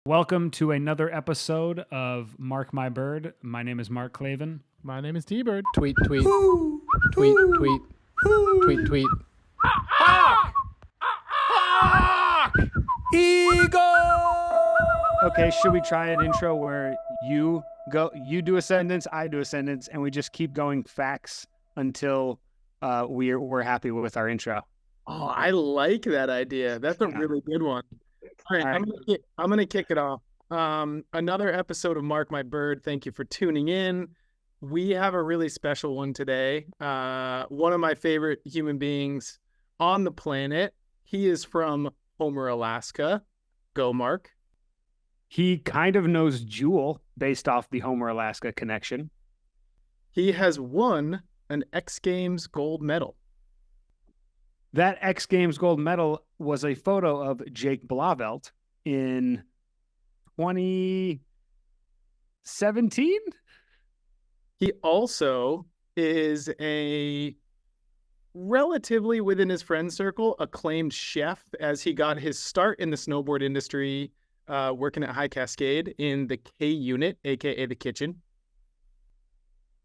Welcome to another episode of Mark My Bird. My name is Mark Clavin. My name is T-Bird. Tweet, tweet, tweet, tweet, tweet, tweet. Okay, should we try an intro where you do a sentence, I do a sentence, and we just keep going facts until we're happy with our intro? Oh, I like that idea. That's a really good one. All right, All right. I'm gonna kick it off. Another episode of Mark My Bird. Thank you for tuning in. We have a really special one today. One of my favorite human beings on the planet. He is from Homer, Alaska. Go, Mark. He kind of knows Jewel based off the Homer, Alaska connection. He has won an X Games gold medal. That X Games gold medal was a photo of Jake Blavelt in 2017. He also is a relatively within his friend circle acclaimed chef, as he got his start in the snowboard industry working at High Cascade in the K unit, aka the kitchen.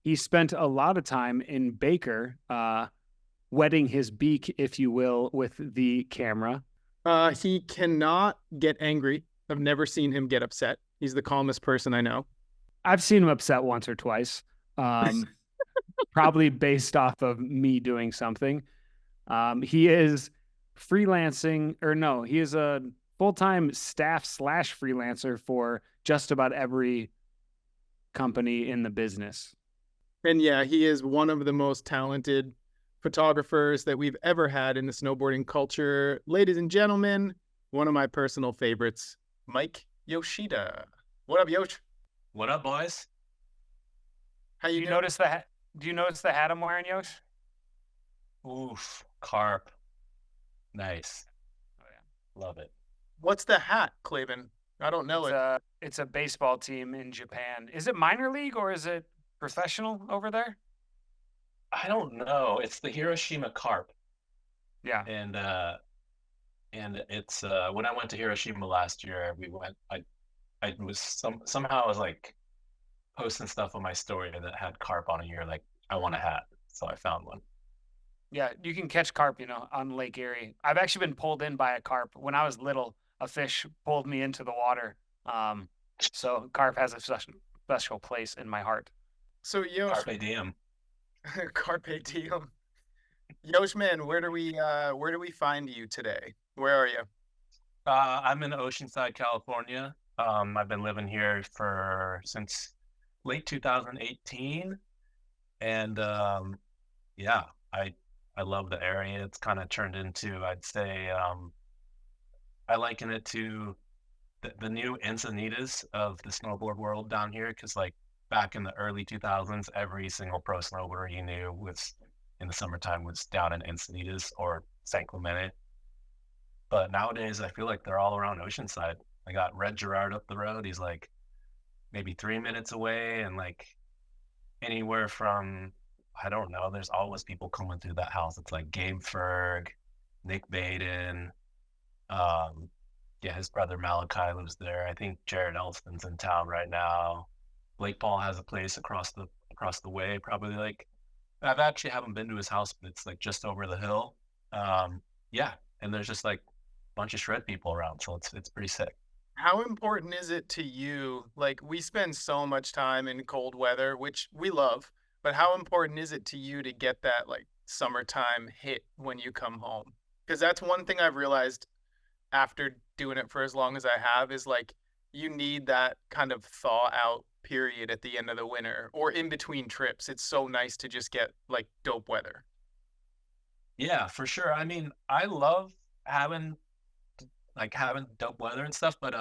He spent a lot of time in Baker, wetting his beak, if you will, with the camera. He cannot get angry. I've never seen him get upset. He's the calmest person I know. I've seen him upset once or twice, probably based off of me doing something. He is freelancing, or no, he is a full-time staff / freelancer for just about every company in the business. And yeah, he is one of the most talented photographers that we've ever had in the snowboarding culture. Ladies and gentlemen, one of my personal favorites, Mike Yoshida. What up, Yosh? What up, boys? How you Do you doing? notice the Do you notice the hat I'm wearing, Yosh? Oof, carp. Nice. Oh yeah. Love it. What's the hat, Clavin? I don't know it. It's a baseball team in Japan. Is it minor league or is it professional over there? I don't know. It's the Hiroshima carp. Yeah. And it's when I went to Hiroshima last year, I was somehow I was like posting stuff on my story that had carp on it. You're like, I want a hat. So I found one. Yeah, you can catch carp, on Lake Erie. I've actually been pulled in by a carp. When I was little, a fish pulled me into the water. So carp has a special place in my heart. So Yosh, Carpe diem. Carpe diem. Yosh, man, where do we find you today? Where are you? I'm in Oceanside, California. I've been living here since late 2018, and yeah, I love the area. It's kind of turned into, I'd say, I liken it to the new Encinitas of the snowboard world down here, because like back in the early 2000s, every single pro snowboarder you knew was in the summertime was down in Encinitas or San Clemente. But nowadays, I feel like they're all around Oceanside. I got Red Gerard up the road. He's like maybe 3 minutes away, and like anywhere from, I don't know, there's always people coming through that house. It's like Gabe Ferg, Nick Baden, yeah, his brother Malachi lives there. I think Jared Elston's in town right now. Blake Paul has a place across the way, probably like I've actually haven't been to his house, but it's like just over the hill. Yeah, and there's just like a bunch of shred people around, so it's pretty sick. How important is it to you? Like, we spend so much time in cold weather, which we love, but how important is it to you to get that like summertime hit when you come home? Because that's one thing I've realized after doing it for as long as I have, is like you need that kind of thaw out period at the end of the winter or in between trips. It's so nice to just get like dope weather. Yeah, for sure. I mean, I love having having dope weather and stuff, but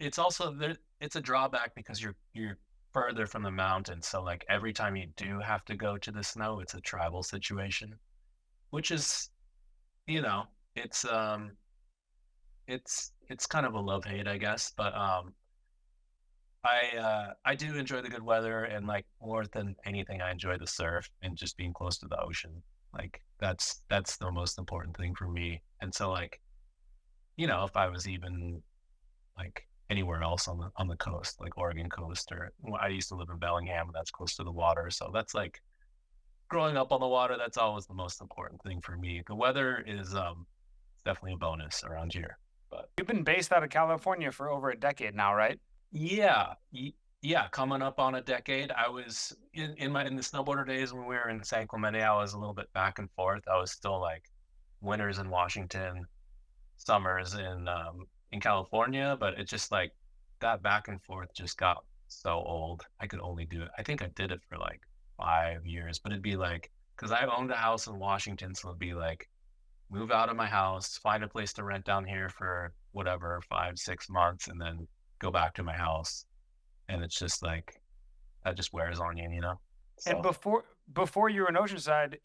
it's also there. It's a drawback because you're further from the mountain, so like every time you do have to go to the snow, it's a travel situation, which is, you know, it's it's kind of a love hate, I guess. But I do enjoy the good weather, and like more than anything, I enjoy the surf and just being close to the ocean. Like that's the most important thing for me. And so like, you know, if I was even like anywhere else on the coast, like Oregon coast, or well, I used to live in Bellingham, and that's close to the water. So that's like growing up on the water. That's always the most important thing for me. The weather is definitely a bonus around here. But You've been based out of California for over a decade now, right? yeah, yeah, coming up on a decade. I was in the snowboarder days when we were in San Clemente. I was a little bit back and forth. I was still like winters in Washington, summers in California, but it just like that back and forth just got so old. I could only do it. I think I did it for like 5 years, but it'd be like because I owned a house in Washington, so it'd be like move out of my house, find a place to rent down here for whatever 5 6 months, and then go back to my house. And it's just like that just wears on you, you know. And So before you were in Oceanside,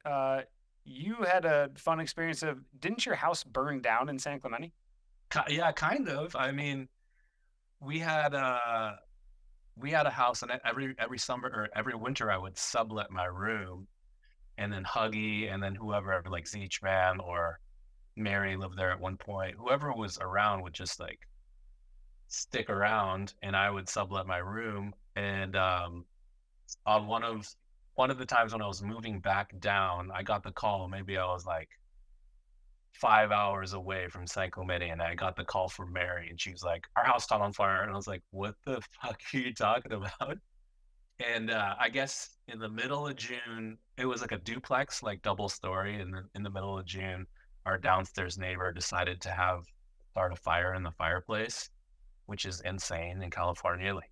you had a fun experience of didn't your house burn down in San Clemente? yeah, kind of. I mean, we had a house, and every summer or every winter I would sublet my room, and then Huggy and then whoever, like Zeech Man or Mary lived there at one point. Whoever was around would just like stick around, and I would sublet my room. And on one of the times when I was moving back down, I got the call. Maybe I was like 5 hours away from San Clemente, and I got the call from Mary, and she was like, "Our house caught on fire," and I was like, "What the fuck are you talking about?" And I guess in the middle of June, it was like a duplex, like double story. And in the middle of June, our downstairs neighbor decided to start a fire in the fireplace, which is insane in California, like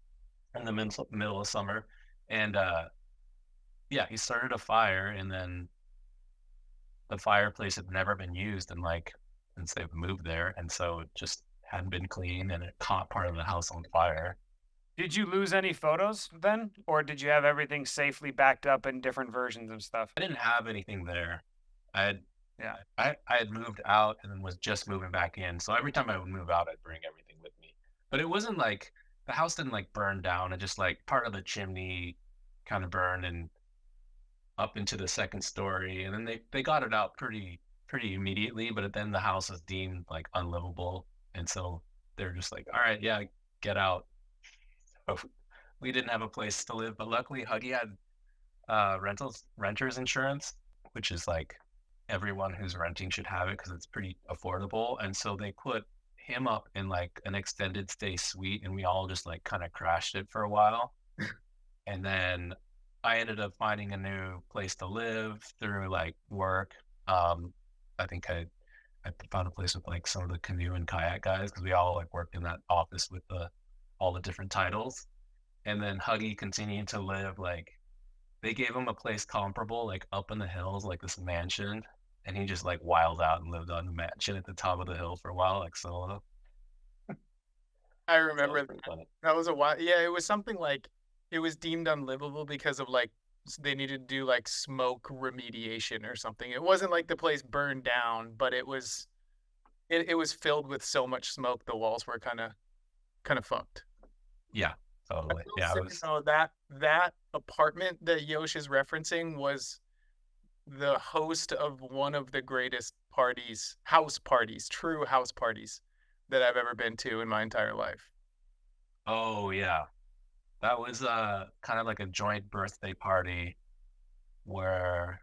in the middle of summer. And yeah, he started a fire, and then the fireplace had never been used in like since they've moved there, and so it just hadn't been cleaned, and it caught part of the house on fire. Did you lose any photos then, or did you have everything safely backed up in different versions of stuff? I didn't have anything there. I had Yeah. I had moved out and then was just moving back in. So every time I would move out, I'd bring everything with me. But it wasn't like the house didn't like burn down. It just like part of the chimney kind of burned and up into the second story. And then they got it out pretty immediately. But then the house was deemed like unlivable. And so they're just like, all right, yeah, get out. So we didn't have a place to live. But luckily Huggy had renters insurance, which is like everyone who's renting should have it because it's pretty affordable. And so they put him up in like an extended stay suite, and we all just like kind of crashed it for a while. And then I ended up finding a new place to live through like work. I think I found a place with like some of the canoe and kayak guys because we all like worked in that office with all the different titles. And then Huggy continued to live like they gave him a place comparable, like up in the hills, like this mansion, and he just like wild out and lived on the mansion at the top of the hill for a while, like solo. I So that remember was pretty funny. that was a while. Yeah, it was something like it was deemed unlivable because of like they needed to do like smoke remediation or something. It wasn't like the place burned down, but it was filled with so much smoke the walls were kind of fucked. Yeah, totally. Yeah, it was. So that apartment that Yosh is referencing was the host of one of the greatest true house parties that I've ever been to in my entire life. Oh yeah, that was kind of like a joint birthday party where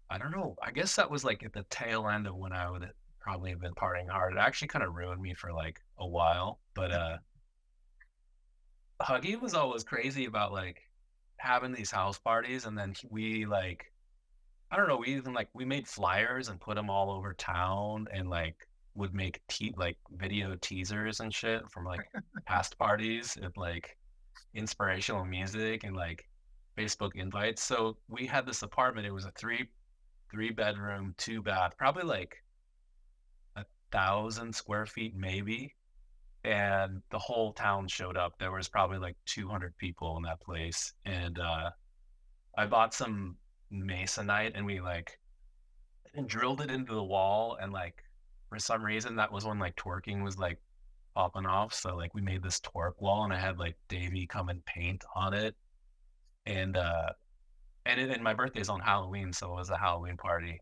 I don't know. I guess that was like at the tail end of when I would probably have been partying hard. It actually kind of ruined me for like a while, but Huggy was always crazy about like having these house parties, and then we like I don't know, we even like we made flyers and put them all over town, and like would make like video teasers and shit from like past parties and like inspirational music and like Facebook invites. So we had this apartment. It was a three bedroom, two bath, probably like 1,000 square feet maybe, and the whole town showed up. There was probably like 200 people in that place, and I bought some masonite, and we like and drilled it into the wall, and like for some reason that was when like twerking was like popping off. So like we made this twerk wall, and I had like Davey come and paint on it, and and my birthday's on Halloween, so it was a Halloween party,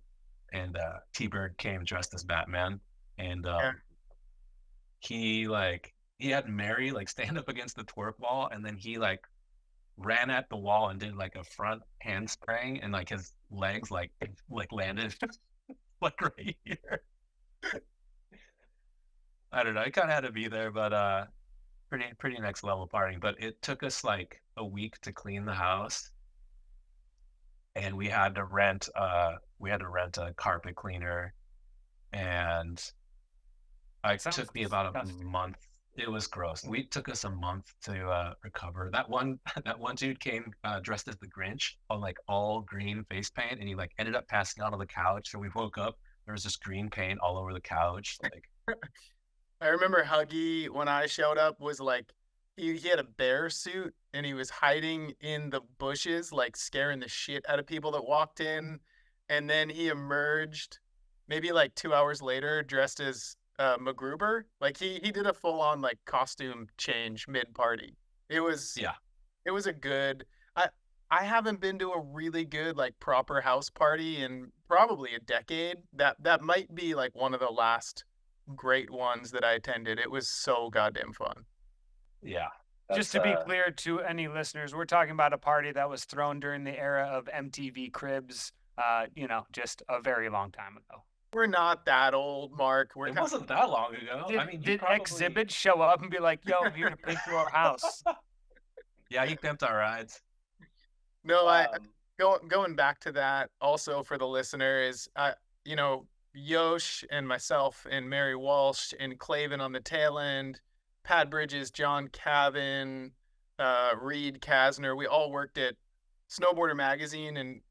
and T-Bird came dressed as Batman, and Yeah. he like he had Mary like stand up against the twerk wall, and then he like ran at the wall and did like a front handspring, and like his legs like landed like right here. I don't know. I kind of had to be there, but pretty next level partying. But it took us like a week to clean the house, and we had to rent a carpet cleaner, and it Sounds took me about a disgusting. month. It was gross. We took us a month to recover. That one that one dude came dressed as the Grinch on like all green face paint, and he like ended up passing out on the couch. So we woke up, there was just green paint all over the couch. Like, I remember Huggy when I showed up was like he had a bear suit and he was hiding in the bushes, like scaring the shit out of people that walked in. And then he emerged maybe like 2 hours later dressed as MacGruber. Like he did a full on like costume change mid party. It was yeah, it was a good I I haven't been to a really good like proper house party in probably a decade. That might be like one of the last great ones that I attended. It was so goddamn fun. yeah. Just That's to be clear to any listeners, we're talking about a party that was thrown during the era of MTV Cribs, just a very long time ago. We're not that old, Mark. We're it kind wasn't that long ago. Did, I mean, you did probably Exhibit show up and be like, yo, I'm here to pay for our house? yeah, he pimped our rides. no, I Um, going back to that also for the listener is you know, Yosh and myself and Mary Walsh and Clavin on the tail end, Pat Bridges, John Cavin, Reed Kasner, we all worked at Snowboarder Magazine. And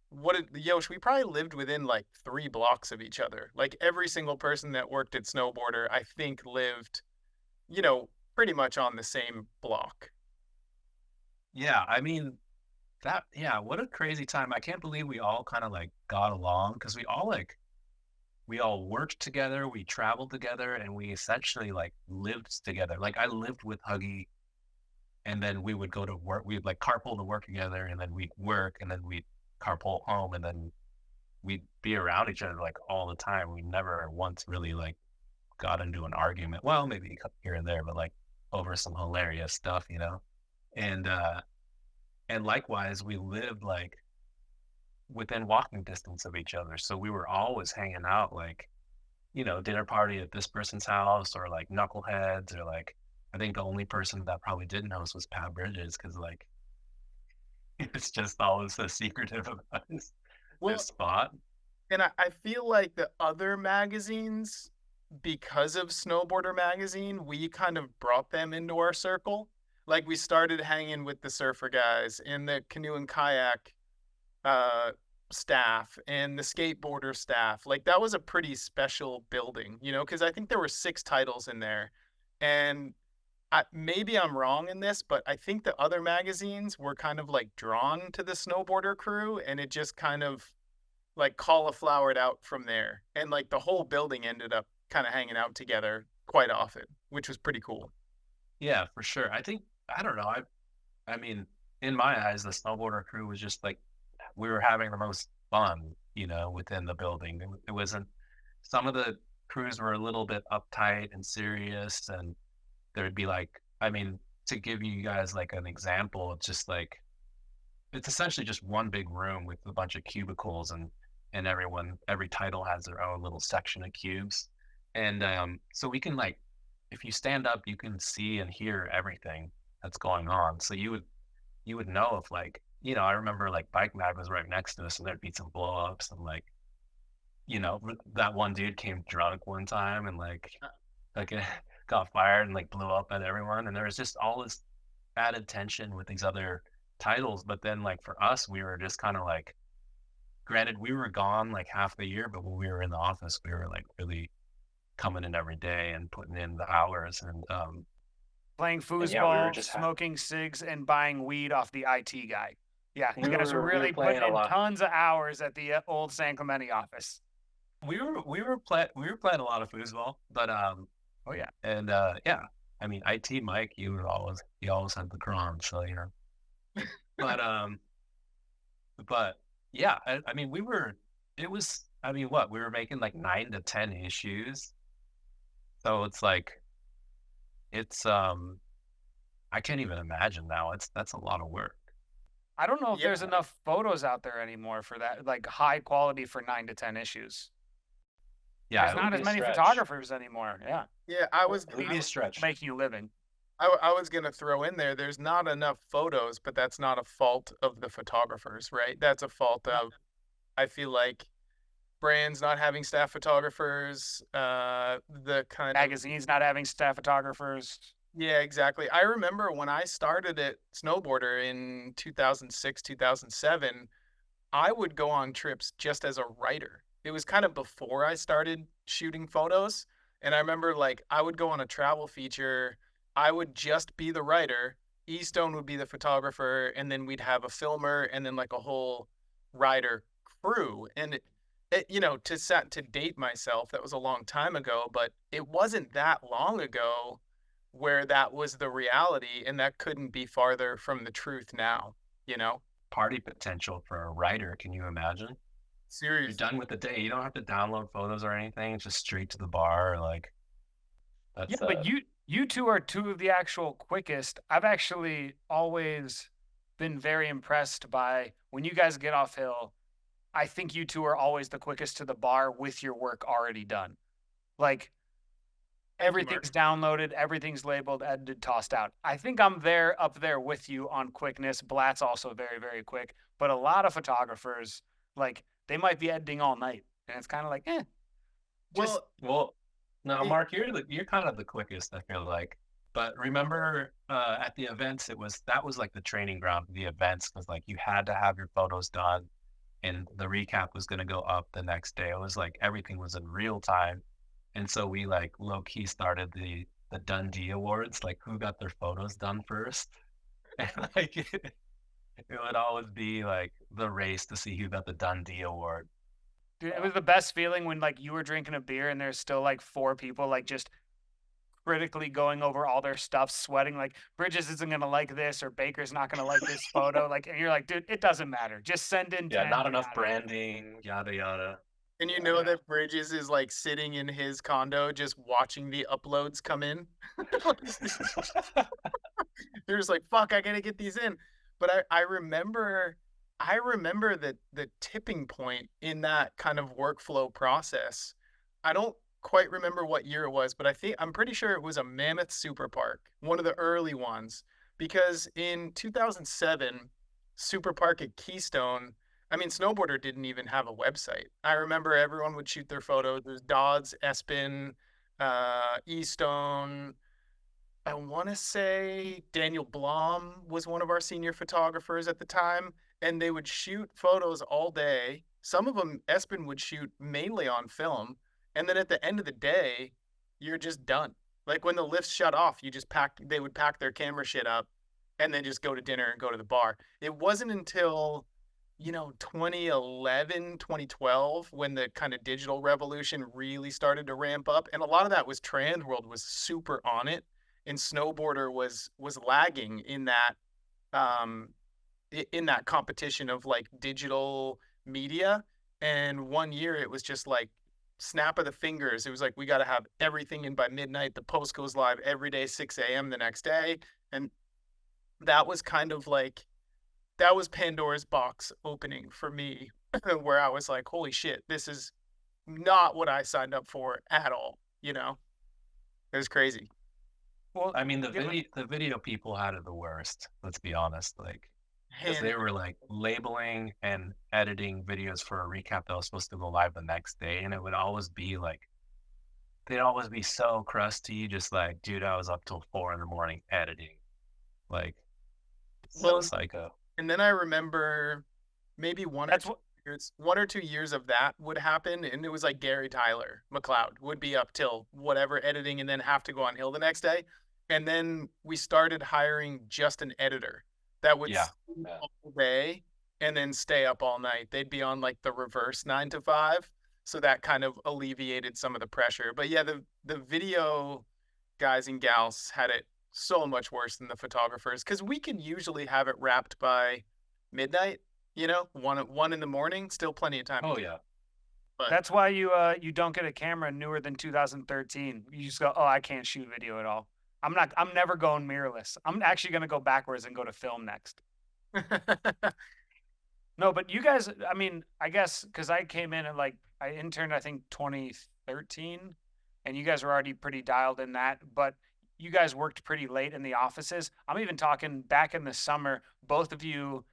Yosh, we probably lived within like 3 blocks of each other. Like every single person that worked at Snowboarder, I think lived, pretty much on the same block. yeah, I mean yeah, what a crazy time. I can't believe we all kind of like got along because we all worked together, we traveled together, and we essentially like lived together. Like I lived with Huggy, and then we would go to work. We'd like carpool to work together, and then we'd work, and then we'd carpool home, and then we'd be around each other like all the time. We never once really like got into an argument. Well, maybe here and there, but like over some hilarious stuff, you know. And and likewise, we lived like within walking distance of each other, so we were always hanging out, like, dinner party at this person's house, or like knuckleheads, or like I think the only person that probably didn't know us was Pat Bridges, because like it's just always so secretive about Well, his spot. and I feel like the other magazines, because of Snowboarder Magazine, we kind of brought them into our circle. Like we started hanging with the surfer guys and the canoe and kayak uh, staff and the skateboarder staff. Like that was a pretty special building, because I think there were 6 titles in there. And maybe I'm wrong in this, but I think the other magazines were kind of like drawn to the snowboarder crew, and it just kind of like cauliflowered out from there. And like the whole building ended up kind of hanging out together quite often, which was pretty cool. Yeah, for sure. I don't know. I mean, in my eyes, the snowboarder crew was just like we were having the most fun, within the building. It wasn't. Some of the crews were a little bit uptight and serious, and there'd be like, I mean, to give you guys like an example, it's just like it's essentially just one big room with a bunch of cubicles, and every title has their own little section of cubes, and so we can like, if you stand up, you can see and hear everything that's going on. So you would know if like, I remember like Bike Mag was right next to us, and there'd be some blow ups, and like, that one dude came drunk one time, and like got fired and like blew up at everyone, and there was just all this added tension with these other titles. But then like for us, we were just kind of like, granted we were gone like half the year, but when we were in the office, we were like really coming in every day and putting in the hours, Playing and yeah, we were foosball, just smoking cigs, and buying weed off the IT guy. Yeah, you guys are we were really playing putting a in lot. tons of hours at the old San Clemente office. We were playing a lot of foosball, but Oh yeah. and yeah, I mean, IT Mike, you always had the cron, so but but yeah, I mean, it was, I mean, we were making like 9 to 10 issues, so it's like It's I can't even imagine now. That's a lot of work. I don't know if Yeah. there's enough photos out there anymore for that, like high quality for 9 to 10 issues. Yeah, There's it would not be as a many stretch. photographers anymore. Yeah. Yeah, It would be a stretch. Making a living. I was gonna throw in there. There's not enough photos, but that's not a fault of the photographers, right? That's a fault of, I feel like, brands not having staff photographers. The kind of Magazines not having staff photographers. Yeah, exactly. I remember when I started at Snowboarder in 2006, 2007, I would go on trips just as a writer. It was kind of before I started shooting photos. And I remember like I would go on a travel feature, I would just be the writer, Eastone would be the photographer, and then we'd have a filmer and then like a whole rider crew. And to date myself, that was a long time ago, but it wasn't that long ago where that was the reality, and that couldn't be farther from the truth now, you know? Party potential for a writer. Can you imagine? You're Seriously. done with the day. You don't have to download photos or anything. It's just straight to the bar. Like Yeah, that's but you two are two of the actual quickest. I've actually always been very impressed by when you guys get off hill. I think you two are always the quickest to the bar with your work already done. Like Thank you, Mark. everything's downloaded, everything's labeled, edited, tossed out. I think I'm there up there with you on quickness. Blatt's also very, very quick, but a lot of photographers, like they might be editing all night, and it's kind of like, just well. No, it- Mark, you're kind of the quickest. I feel like. But remember, at the events, that was like the training ground for the events because like you had to have your photos done, and the recap was going to go up the next day. It was like everything was in real time. And so we like low key started the Dundee Awards, like who got their photos done first. And like it would always be like the race to see who got the Dundee Award. dude, it was the best feeling when like you were drinking a beer and there's still like four people like just critically going over all their stuff, sweating like Bridges isn't gonna like this or Baker's not gonna like this photo. Like, and you're like, dude, it doesn't matter. Just send in Yeah, 10. not enough branding, yada yada. and you know that Bridges is like sitting in his condo just watching the uploads come in. They're just like, fuck, I gotta get these in. But I remember that the tipping point in that kind of workflow process. I don't quite remember what year it was, but I'm pretty sure it was a Mammoth Super Park, one of the early ones, because in 2007, Super Park at Keystone, I mean, Snowboarder didn't even have a website. I remember everyone would shoot their photos. There's Dodds, Espin, Eastone. I want to say Daniel Blom was one of our senior photographers at the time, and they would shoot photos all day. Some of them, Espen would shoot mainly on film, and then at the end of the day, you're just done. Like when the lifts shut off, they would pack their camera shit up, and then just go to dinner and go to the bar. It wasn't until 2011, 2012 when the kind of digital revolution really started to ramp up, and a lot of that was Transworld was super on it and Snowboarder was lagging um in that competition of like digital media. And one year it was just like snap of the fingers. It was like we got to have everything in by midnight. The post goes live every day 6 a.m. the next day, and that was kind of like that was Pandora's box opening for me, where I was like, holy shit, this is not what I signed up for at all. It was crazy. Well, I mean, the video people had it the worst. Let's be honest, like because And they were like labeling and editing videos for a recap that was supposed to go live the next day, and it would always be like they'd always be so crusty, just like, dude, I was up till 4 in the morning editing, like so well, psycho. and then I remember maybe that's what 1 or 2 years of that would happen, and it was like Gary Tyler McLeod would be up till whatever editing, and then have to go on hill the next day. And then we started hiring just an editor that would Yeah, sleep yeah. all day and then stay up all night. They'd be on like the reverse 9 to 5, so that kind of alleviated some of the pressure. But yeah, the video guys and gals had it so much worse than the photographers because we can usually have it wrapped by midnight. 1 in the morning, still plenty of time. Oh yeah. But that's why you don't get a camera newer than 2013. You just go, oh, I can't shoot video at all. I'm never going mirrorless. I'm actually going to go backwards and go to film next. No, but you guys, I mean, I guess because I came in and like I interned, I think 2013, and you guys were already pretty dialed in that, but you guys worked pretty late in the offices. I'm even talking back in the summer, both of you,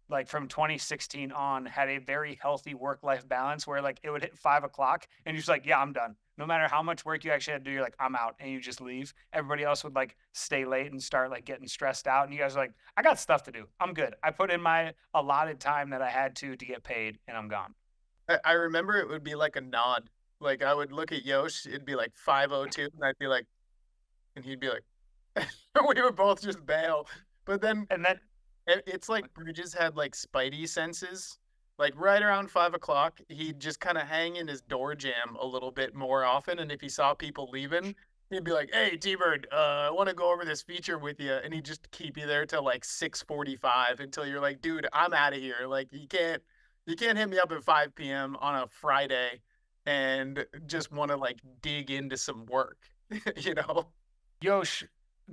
like from 2016 on, had a very healthy work-life balance where like it would hit 5 o'clock and you're just like, yeah, I'm done. No matter how much work you actually had to do, you're like, I'm out, and you just leave. Everybody else would like stay late and start like getting stressed out, and you guys are like, I got stuff to do. I'm good. I put in my allotted time that I had to get paid, and I'm gone. I remember it would be like a nod. Like I would look at Yosh, it'd be like 5:02, and I'd be like, and he'd be like, we would both just bail. But then And then it's like Bridges had like spidey senses. Like right around 5 o'clock, he'd just kind of hang in his door jam a little bit more often. And if he saw people leaving, he'd be like, "Hey, T-Bird, I want to go over this feature with you," and he'd just keep you there till like 6:45 until you're like, "Dude, I'm out of here." Like you can't hit me up at 5 p.m. on a Friday and just want to like dig into some work, you know? Yosh,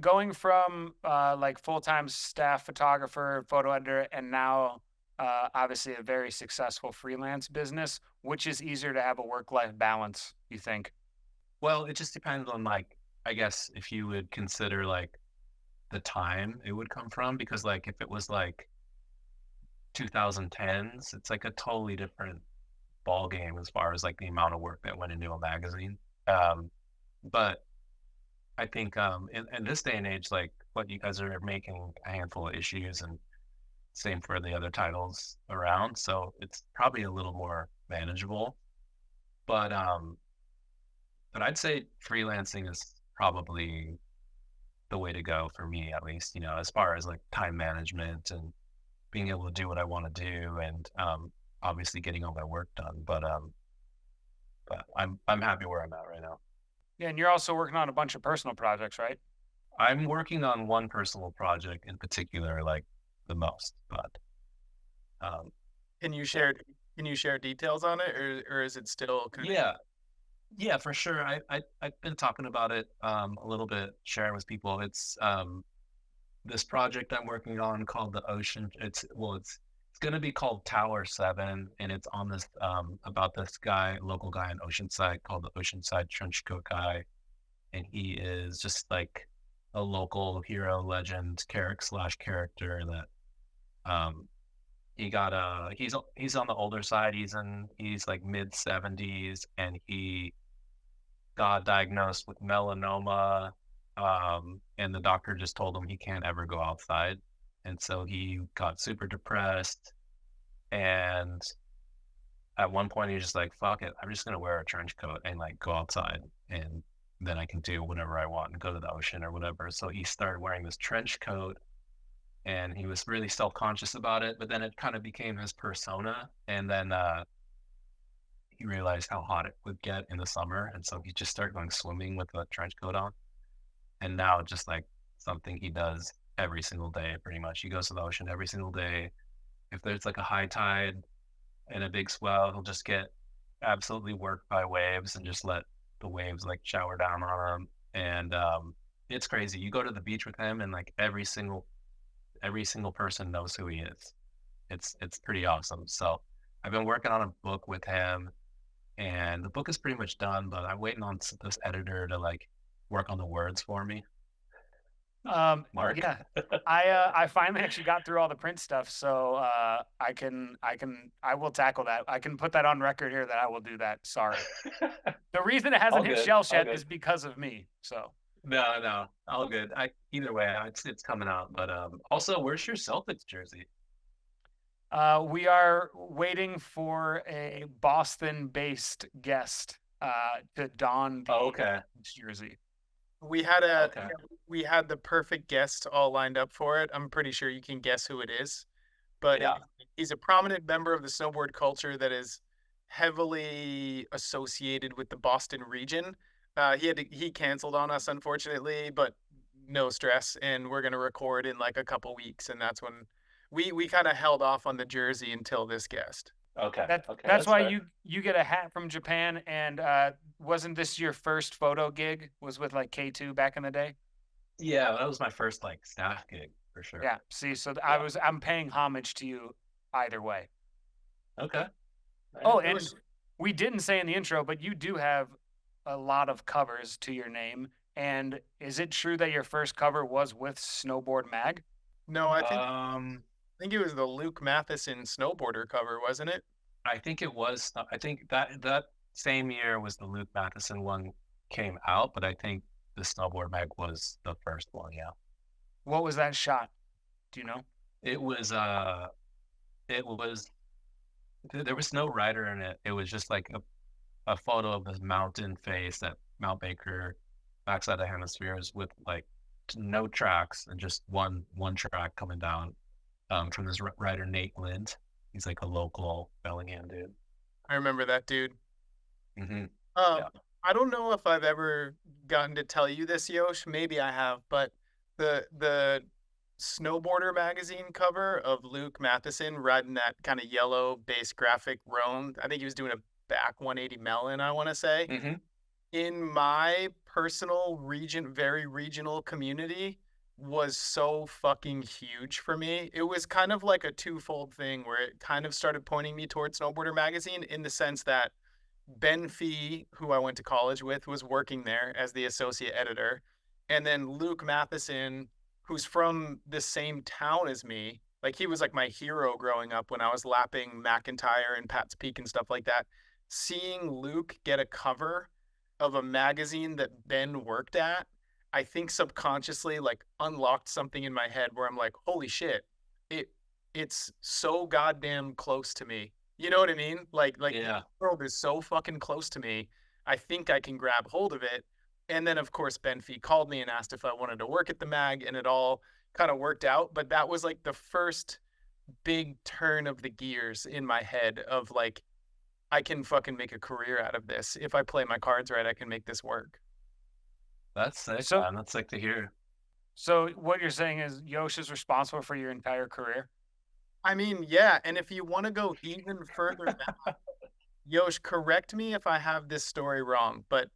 going from like full-time staff photographer, photo editor, and now obviously a very successful freelance business, which is easier to have a work-life balance, you think? Well, it just depends on like, I guess if you would consider like the time it would come from, because like if it was like 2010s, it's like a totally different ball game as far as like the amount of work that went into a magazine. But I think in this day and age, like what you guys are making a handful of issues, and same for the other titles around, so it's probably a little more manageable. But I'd say freelancing is probably the way to go for me, at least, you know, as far as like time management and being able to do what I want to do, and obviously getting all my work done. But I'm happy where I'm at right now. Yeah, and you're also working on a bunch of personal projects, right? I'm working on one personal project in particular, like the most, but um, Can you share details on it, or is it still kind of? yeah, yeah, for sure. I've been talking about it a little bit, sharing with people. It's this project I'm working on called the Ocean. It's going to be called Tower 7, and it's on this about this guy, local guy in Oceanside called the Oceanside Trenchcoat Guy, and he is just like a local hero legend character that he got he's on the older side. He's like mid 70s, and he got diagnosed with melanoma, and the doctor just told him he can't ever go outside, and so he got super depressed. And at one point, he's just like, "Fuck it, I'm just gonna wear a trench coat and like go outside, and then I can do whatever I want and go to the ocean or whatever." So he started wearing this trench coat, and he was really self-conscious about it. But then it kind of became his persona, and then he realized how hot it would get in the summer, and so he just started going swimming with a trench coat on. And now just like something he does every single day, pretty much. He goes to the ocean every single day. If there's like a high tide and a big swell, he'll just get absolutely worked by waves and just let the waves like shower down on him. And it's crazy. You go to the beach with him, and like every single person knows who he is. It's pretty awesome. So I've been working on a book with him, and the book is pretty much done, but I'm waiting on this editor to like work on the words for me. Mark. Yeah, I finally actually got through all the print stuff, so I will tackle that. I can put that on record here that I will do that. Sorry. The reason it hasn't hit shelves yet is because of me. So No, all good. Either way, it's coming out. But also, where's your Celtics jersey? we are waiting for a Boston-based guest to don the jersey. We had we had the perfect guest all lined up for it. I'm pretty sure you can guess who it is, but Yeah. he's a prominent member of the snowboard culture that is heavily associated with the Boston region. He canceled on us, unfortunately, but no stress, and we're gonna record in like a couple weeks, and that's when we kind of held off on the jersey until this guest. Okay. That's why fair. you get a hat from Japan. And wasn't this your first photo gig? Was with like K2 back in the day? Yeah, that was my first like staff gig for sure. Yeah. See, so Yeah. I'm paying homage to you either way. Okay. Oh, Right. It and was we didn't say in the intro, but you do have a lot of covers to your name. And is it true that your first cover was with Snowboard Mag? no, Um, I think it was the Luke Matheson snowboarder cover, wasn't it? I think it was. I think that same year was the Luke Matheson one came out, but I think the Snowboard Mag was the first one. Yeah. What was that shot? Do you know? It was. It was. There was no rider in it. It was just like a photo of this mountain face at Mount Baker, backside of hemispheres with like no tracks and just one track coming down from this rider Nate Lind. He's like a local Bellingham dude. I remember that dude. Mm-hmm. Um, Yeah. I don't know if I've ever gotten to tell you this, Yosh. Maybe I have, but the Snowboarder magazine cover of Luke Matheson riding that kind of yellow base graphic roan. I think he was doing a back 180 melon, I want to say. Mm-hmm. In my personal very regional community was so fucking huge for me. It was kind of like a twofold thing where it kind of started pointing me towards Snowboarder magazine in the sense that Ben Fee, who I went to college with, was working there as the associate editor. And then Luke Matheson, who's from the same town as me, like he was like my hero growing up when I was lapping McIntyre and Pat's Peak and stuff like that. Seeing Luke get a cover of a magazine that Ben worked at, I think subconsciously like unlocked something in my head where I'm like, holy shit, it it's so goddamn close to me. You know what I mean? Like Yeah. the world is so fucking close to me. I think I can grab hold of it. And then of course Ben Fee called me and asked if I wanted to work at the mag, and it all kind of worked out. But that was like the first big turn of the gears in my head of like, I can fucking make a career out of this. If I play my cards right, I can make this work. That's sick, So, man. That's sick to hear. so what you're saying is Yosh is responsible for your entire career? I mean, yeah. And if you want to go even further back, Yosh, correct me if I have this story wrong, but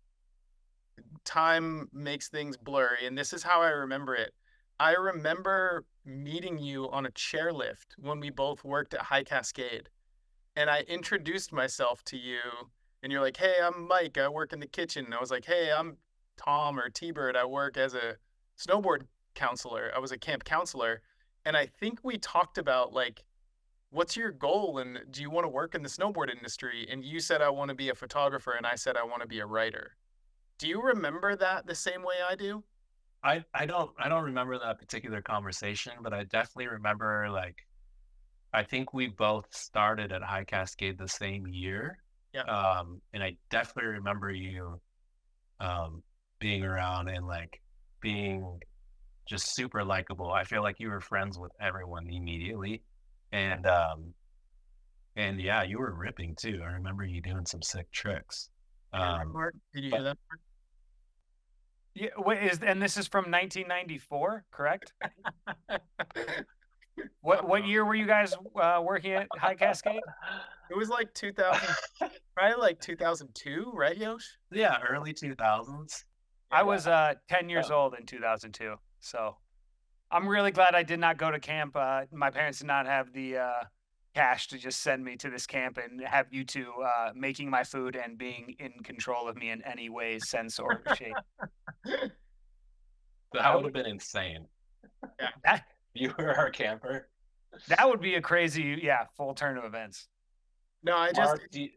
time makes things blurry. And this is how I remember it. I remember meeting you on a chairlift when we both worked at High Cascade. And I introduced myself to you, and you're like, hey, I'm Mike. I work in the kitchen. And I was like, hey, I'm Tom or T-Bird. I work as a snowboard counselor. I was a camp counselor. And I think we talked about like, what's your goal and do you want to work in the snowboard industry? And you said, I want to be a photographer. And I said, I want to be a writer. Do you remember that the same way I do? I don't remember that particular conversation, but I definitely remember like I think we both started at High Cascade the same year. Yeah. And I definitely remember you being around and like being just super likable. I feel like you were friends with everyone immediately. And yeah, you were ripping too. I remember you doing some sick tricks. Mark, did you but hear that? Yeah, and this is from 1994, correct? What year were you guys working at High Cascade? It was like 2000, probably like 2002, right, Yosh? Yeah, early 2000s. I was 10 years old in 2002, so I'm really glad I did not go to camp. My parents did not have the cash to just send me to this camp and have you two making my food and being in control of me in any way, sense, or shape. That would have been insane. That, You were our camper. that would be a crazy, full turn of events. No, I just Mark,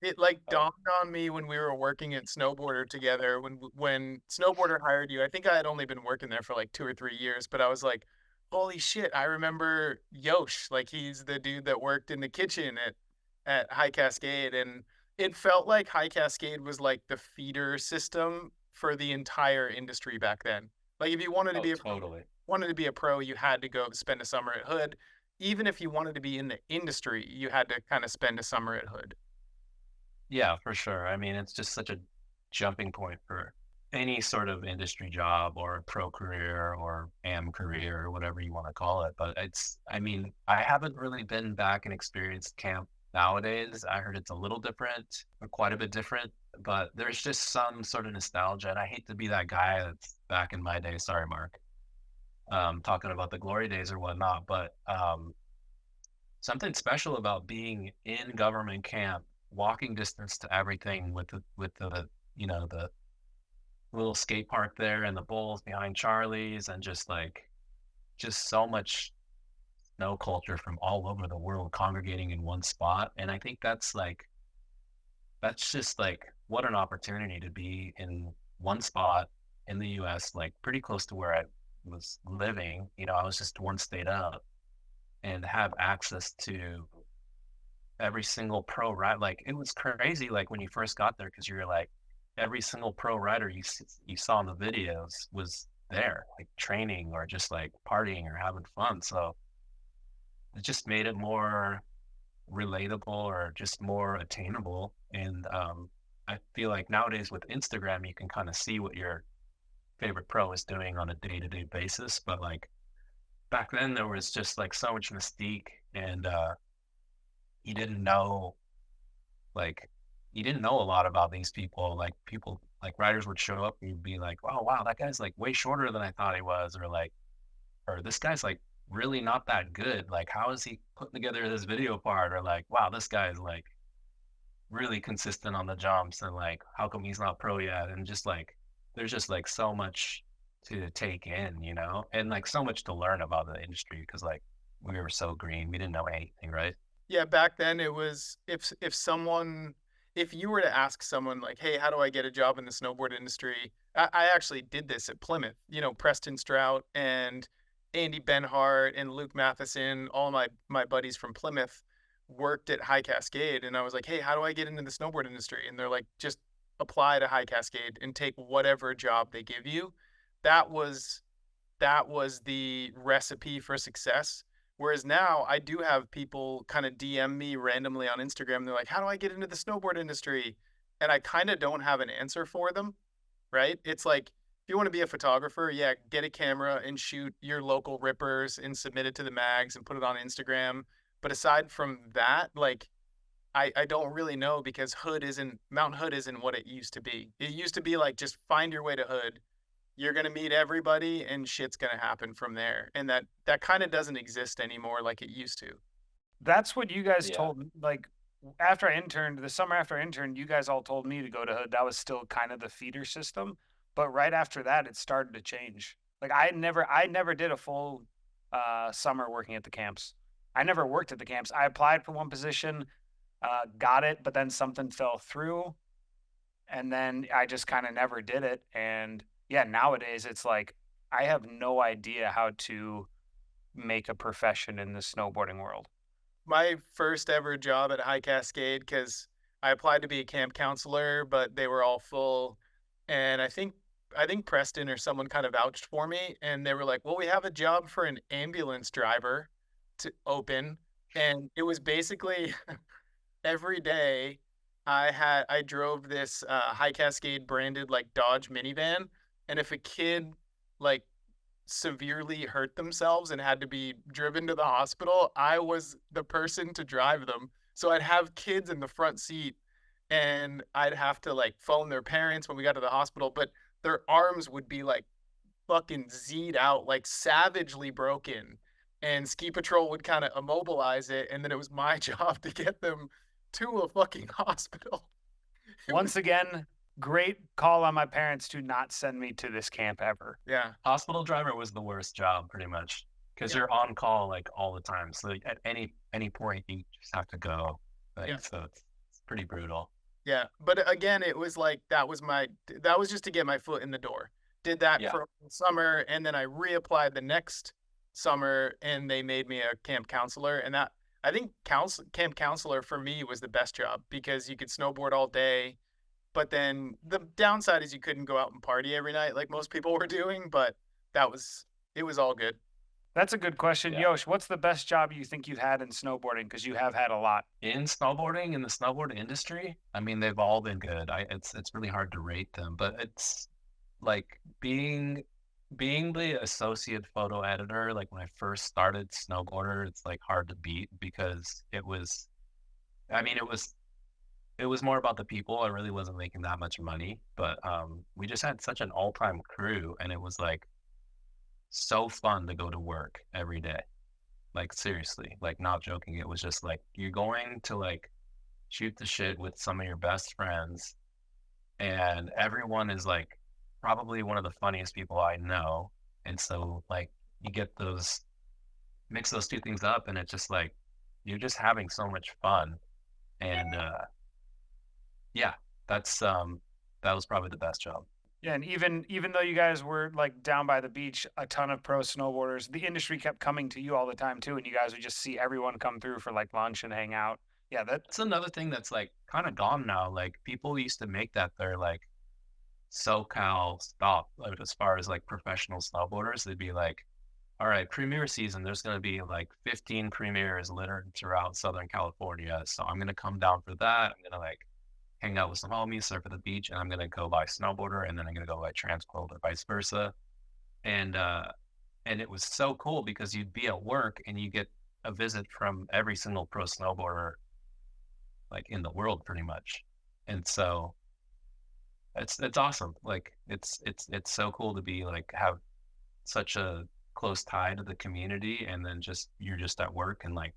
it like dawned on me when we were working at Snowboarder together when Snowboarder hired you. I think I had only been working there for like 2 or 3 years, but I was like, holy shit, I remember Yosh. Like he's the dude that worked in the kitchen at High Cascade, and it felt like High Cascade was like the feeder system for the entire industry back then. Like if you wanted to be a pro, you had to go spend a summer at Hood. Even if you wanted to be in the industry, you had to kind of spend a summer at Hood. Yeah, for sure. I mean, it's just such a jumping point for any sort of industry job or pro career or AM career or whatever you want to call it. But I mean, I haven't really been back and experienced camp nowadays. I heard it's a little different, or quite a bit different, but there's just some sort of nostalgia. And I hate to be that guy back in my day. Sorry, Mark. Talking about the glory days or whatnot, but something special about being in government camp, walking distance to everything with the you know the little skate park there and the bowls behind Charlie's, and just so much snow culture from all over the world congregating in one spot. And I think that's just like what an opportunity to be in one spot in the US, like pretty close to where I was living. You know, I was just one state up, and have access to every single pro ride. Like it was crazy, like when you first got there, because you're like every single pro rider you saw in the videos was there, like training or just like partying or having fun. So it just made it more relatable or just more attainable. And I feel like nowadays with Instagram, you can kind of see what your favorite pro is doing on a day-to-day basis. But like back then, there was just like so much mystique, and you didn't know, like, you didn't know a lot about these people. Like people, like riders would show up and you'd be like, oh, wow, that guy's like way shorter than I thought he was. Or like, or this guy's like really not that good. Like, how is he putting together this video part? Or like, wow, this guy's like really consistent on the jumps, and like, how come he's not pro yet? And just like, there's just like so much to take in, you know, and like so much to learn about the industry, because like we were so green, we didn't know anything, right? Yeah, back then it was if you were to ask someone like, hey, how do I get a job in the snowboard industry? I actually did this at Plymouth. You know, Preston Strout and Andy Benhart and Luke Matheson, all my buddies from Plymouth worked at High Cascade. And I was like, hey, how do I get into the snowboard industry? And they're like, just apply to High Cascade and take whatever job they give you. That was the recipe for success. Whereas now I do have people kind of DM me randomly on Instagram. They're like, how do I get into the snowboard industry? And I kind of don't have an answer for them, right? It's like, if you want to be a photographer, yeah, get a camera and shoot your local rippers and submit it to the mags and put it on Instagram. But aside from that, like, I don't really know, because Mount Hood isn't what it used to be. It used to be like, just find your way to Hood. You're going to meet everybody and shit's going to happen from there. And that kind of doesn't exist anymore like it used to. That's what you guys Yeah. told, like, after I interned, the summer after I interned, you guys all told me to go to Hood. That was still kind of the feeder system. But right after that, it started to change. Like I never did a full summer working at the camps. I never worked at the camps. I applied for one position, got it, but then something fell through, and then I just kind of never did it. And yeah, nowadays it's like I have no idea how to make a profession in the snowboarding world. My first ever job at High Cascade, because I applied to be a camp counselor, but they were all full. And I think Preston or someone kind of vouched for me, and they were like, well, we have a job for an ambulance driver to open. And it was basically every day I drove this High Cascade branded like Dodge minivan. And if a kid like severely hurt themselves and had to be driven to the hospital, I was the person to drive them. So I'd have kids in the front seat, and I'd have to like phone their parents when we got to the hospital, but their arms would be like fucking Z'd out, like savagely broken. And ski patrol would kind of immobilize it, and then it was my job to get them to a fucking hospital. Once again, great call on my parents to not send me to this camp ever. Yeah. Hospital driver was the worst job, pretty much, because Yeah. you're on call like all the time. So at any point, you just have to go. Like, Yeah. so it's pretty brutal. Yeah. But again, it was like that was just to get my foot in the door. Did that Yeah. for a summer, and then I reapplied the next summer, and they made me a camp counselor. And that, I think, camp counselor for me was the best job, because you could snowboard all day. But then the downside is you couldn't go out and party every night like most people were doing. But it was all good. That's a good question. Yeah. Yosh, what's the best job you think you've had in snowboarding? Because you have had a lot. In snowboarding, in the snowboard industry, I mean, they've all been good. It's really hard to rate them, but it's like being the associate photo editor. Like when I first started Snowboarder, it's like hard to beat, because it was it was more about the people. I really wasn't making that much money, but we just had such an all-time crew, and it was like so fun to go to work every day. Like seriously, like not joking. It was just like you're going to like shoot the shit with some of your best friends, and everyone is like probably one of the funniest people I know. And so like you get those mix those two things up, and it's just like you're just having so much fun. And yeah, that's that was probably the best job. Yeah, and even though you guys were like down by the beach, a ton of pro snowboarders, the industry kept coming to you all the time too, and you guys would just see everyone come through for like lunch and hang out. Yeah, that That's another thing that's like kind of gone now. Like people used to make that their like SoCal stop, like, as far as like professional snowboarders. They'd be like, all right, premiere season, there's going to be like 15 premieres littered throughout Southern California. So I'm going to come down for that. I'm going to like hang out with some homies, surf at the beach, and I'm going to go buy Snowboarder, and then I'm going to go buy Transworld or vice versa. And, uh, and it was so cool because you'd be at work and you get a visit from every single pro snowboarder like in the world pretty much. And so it's awesome. Like it's so cool to be like have such a close tie to the community, and then just you're just at work and like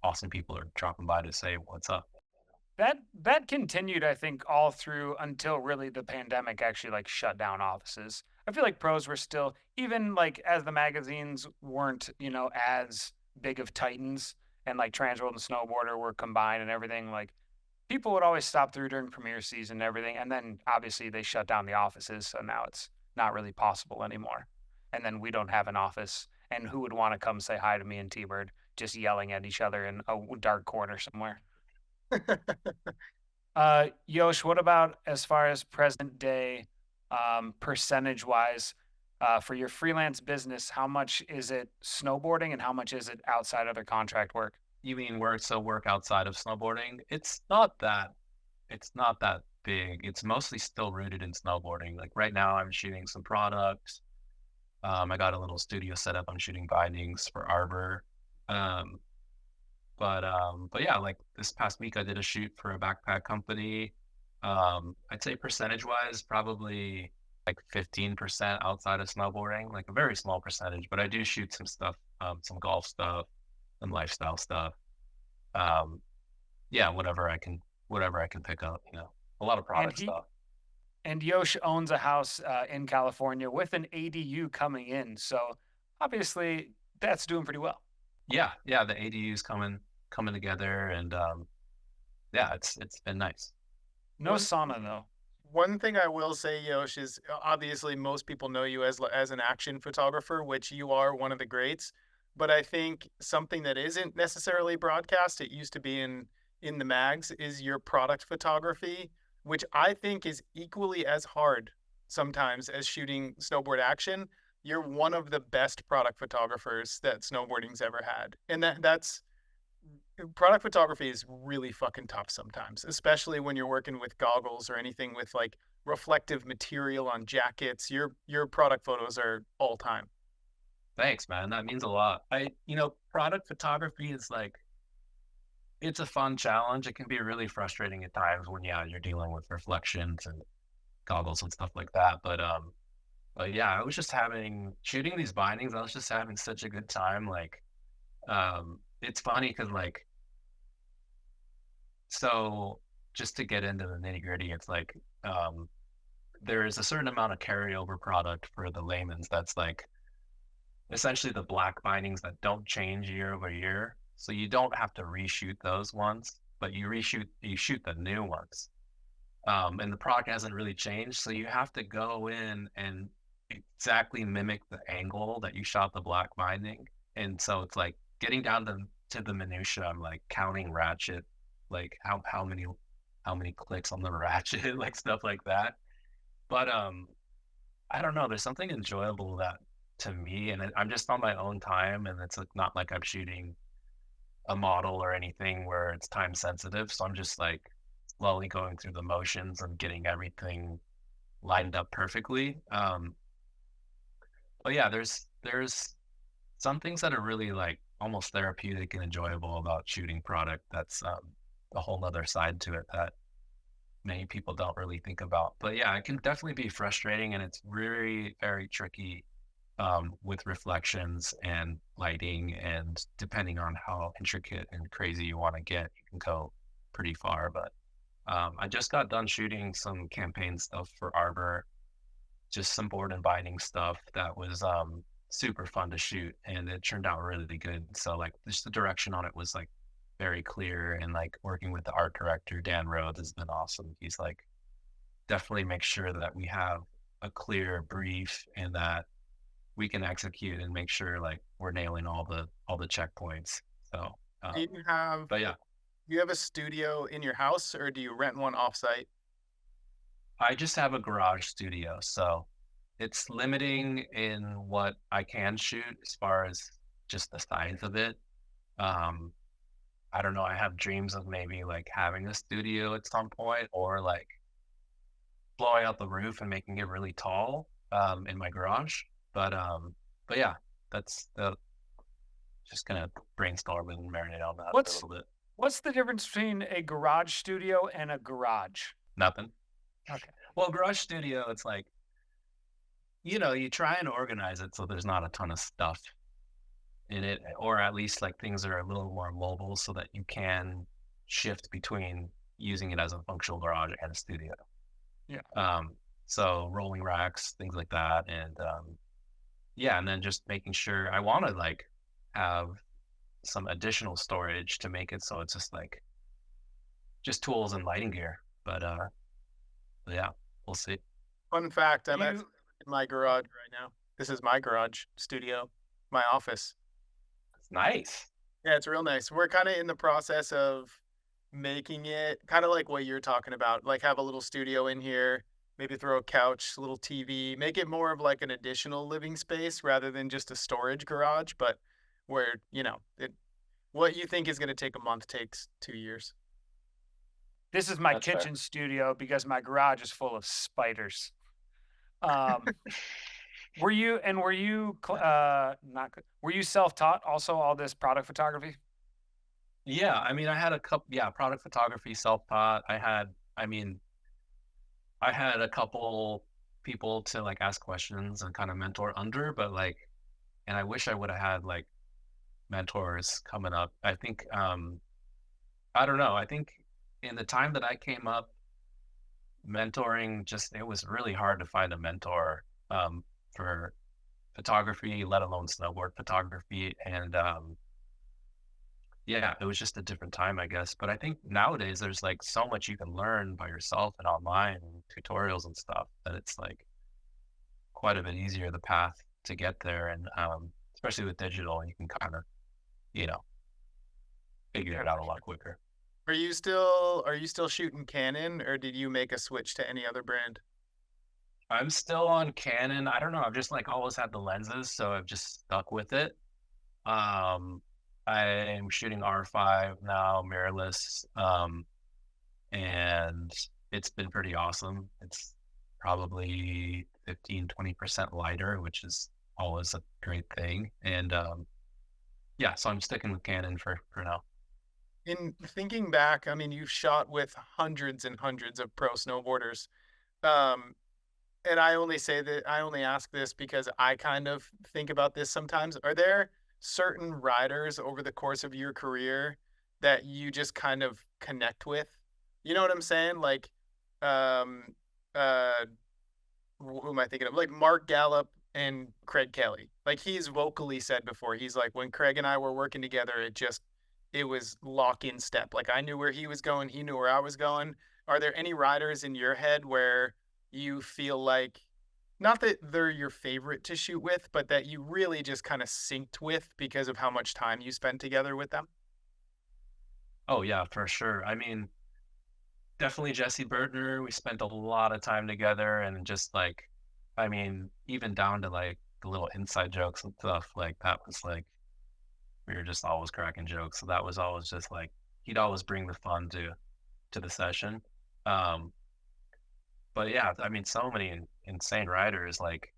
awesome people are dropping by to say what's up. that continued, I think, all through until really the pandemic actually like shut down offices. I feel like pros were still, even like as the magazines weren't, as big of titans, and like Transworld and Snowboarder were combined and everything, like people would always stop through during premiere season and everything. And then obviously they shut down the offices, so now it's not really possible anymore. And then we don't have an office. And who would want to come say hi to me and T-Bird just yelling at each other in a dark corner somewhere? Yosh, what about as far as present day, percentage wise, for your freelance business? How much is it snowboarding and how much is it outside other contract work? You mean work outside of snowboarding? It's not that big. It's mostly still rooted in snowboarding. Like right now I'm shooting some products. I got a little studio set up. I'm shooting bindings for Arbor. Um, but yeah, like this past week I did a shoot for a backpack company. I'd say percentage wise, probably like 15% outside of snowboarding, like a very small percentage, but I do shoot some stuff, some golf stuff, some lifestyle stuff. Um, yeah, whatever I can pick up, a lot of And product he stuff. and Yosh owns a house in California with an ADU coming in, so obviously that's doing pretty well. Yeah, the ADU's coming together, and yeah, it's been nice. No One sauna though. one thing I will say, Yosh, is obviously most people know you as an action photographer, which you are one of the greats. But I think something that isn't necessarily broadcast, it used to be in the mags, is your product photography, which I think is equally as hard sometimes as shooting snowboard action. You're one of the best product photographers that snowboarding's ever had. And that's product photography is really fucking tough sometimes, especially when you're working with goggles or anything with like reflective material on jackets. Your product photos are all time. Thanks, man. That means a lot. Product photography is like it's a fun challenge. It can be really frustrating at times when you're dealing with reflections and goggles and stuff like that. But yeah, I was just having shooting these bindings. I was just having such a good time. Like, it's funny because like, so just to get into the nitty gritty, it's like, there is a certain amount of carryover product for the layman's that's like essentially the black bindings that don't change year over year. So you don't have to reshoot those ones, but you shoot the new ones. And the product hasn't really changed. So you have to go in and exactly mimic the angle that you shot the black binding. And so it's like getting down to the minutia. I'm like counting ratchet, like how many clicks on the ratchet, like stuff like that. But I don't know. There's something enjoyable that to me, and I'm just on my own time, and it's like not like I'm shooting a model or anything where it's time sensitive. So I'm just like slowly going through the motions and getting everything lined up perfectly. But yeah, there's some things that are really like almost therapeutic and enjoyable about shooting product. That's a whole other side to it that many people don't really think about. But yeah, it can definitely be frustrating, and it's very, very tricky with reflections and lighting, and depending on how intricate and crazy you want to get, you can go pretty far. But I just got done shooting some campaign stuff for Arbor, just some board and binding stuff that was super fun to shoot, and it turned out really good. So like just the direction on it was like very clear, and like working with the art director Dan Rhodes has been awesome. He's like definitely make sure that we have a clear brief and that we can execute and make sure like we're nailing all the checkpoints. So Do you have but yeah, do you have a studio in your house, or do you rent one offsite? I just have a garage studio, so it's limiting in what I can shoot as far as just the size of it. Um, I don't know. I have dreams of maybe like having a studio at some point, or like blowing out the roof and making it really tall in my garage. But yeah, that's just gonna brainstorm and marinate on that for a What's little bit. what's the difference between a garage studio and a garage? Nothing. Okay. Well, garage studio, it's like, you try and organize it so there's not a ton of stuff in it, or at least like things are a little more mobile so that you can shift between using it as a functional garage and a studio. Yeah. So rolling racks, things like that, and yeah, and then just making sure I want to like have some additional storage to make it so it's just like just tools and lighting gear. But yeah, we'll see. Fun fact, I'm You actually in my garage right now. This is my garage studio, my office. It's nice. Yeah, it's real nice. We're kind of in the process of making it kind of like what you're talking about, like have a little studio in here, maybe throw a couch, a little TV, make it more of like an additional living space rather than just a storage garage, but where, what you think is going to take a month takes 2 years. This is my That's fair. kitchen studio because my garage is full of spiders. Um, were you not were you self-taught also all this product photography? Yeah, I mean, I had a couple, yeah, product photography, self-taught. I had a couple people to like ask questions and kind of mentor under, but like, and I wish I would have had like mentors coming up. I think, I don't know. I think in the time that I came up, mentoring just, it was really hard to find a mentor, for photography, let alone snowboard photography. And, yeah, it was just a different time, I guess. But I think nowadays there's like so much you can learn by yourself and online and tutorials and stuff that it's like quite a bit easier the path to get there. And especially with digital, you can kind of, you know, figure it out a lot quicker. Are you still shooting Canon, or did you make a switch to any other brand? I'm still on Canon. I don't know. I've just like always had the lenses, so I've just stuck with it. Um, I'm shooting R5 now, mirrorless, and it's been pretty awesome. It's probably 15-20% lighter, which is always a great thing. And yeah, so I'm sticking with Canon for now. In thinking back, I mean, you've shot with hundreds and hundreds of pro snowboarders. Um, and I only ask this because I kind of think about this sometimes. Are there certain riders over the course of your career that you just kind of connect with? You know what I'm saying? Like, um, uh, who am I thinking of? Like Mark Gallup and Craig Kelly. Like he's vocally said before, he's like, when Craig and I were working together, it was lock in step. Like I knew where he was going, he knew where I was going. Are there any riders in your head where you feel like, not that they're your favorite to shoot with, but that you really just kind of synced with because of how much time you spend together with them? Oh yeah, for sure. I mean, definitely Jesse Bertner. We spent a lot of time together, and just like, I mean, even down to like the little inside jokes and stuff, like that was like we were just always cracking jokes. So that was always just like he'd always bring the fun to the session. Um, but yeah, I mean, so many insane riders. Like,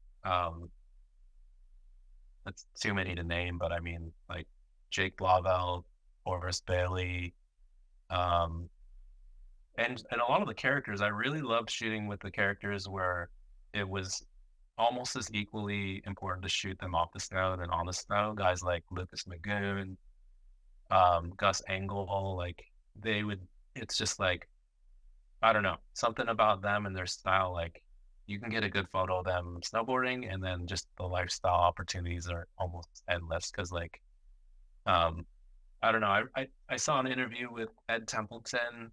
that's too many to name, but I mean, like Jake Blauvelt, Boris Bailey, um, and a lot of the characters, I really loved shooting with the characters where it was almost as equally important to shoot them off the snow than on the snow. Guys like Lucas Magoon, Gus Engle, like they would. It's just like, I don't know, something about them and their style. Like you can get a good photo of them snowboarding, and then just the lifestyle opportunities are almost endless. Because like, um, I don't know, I saw an interview with Ed Templeton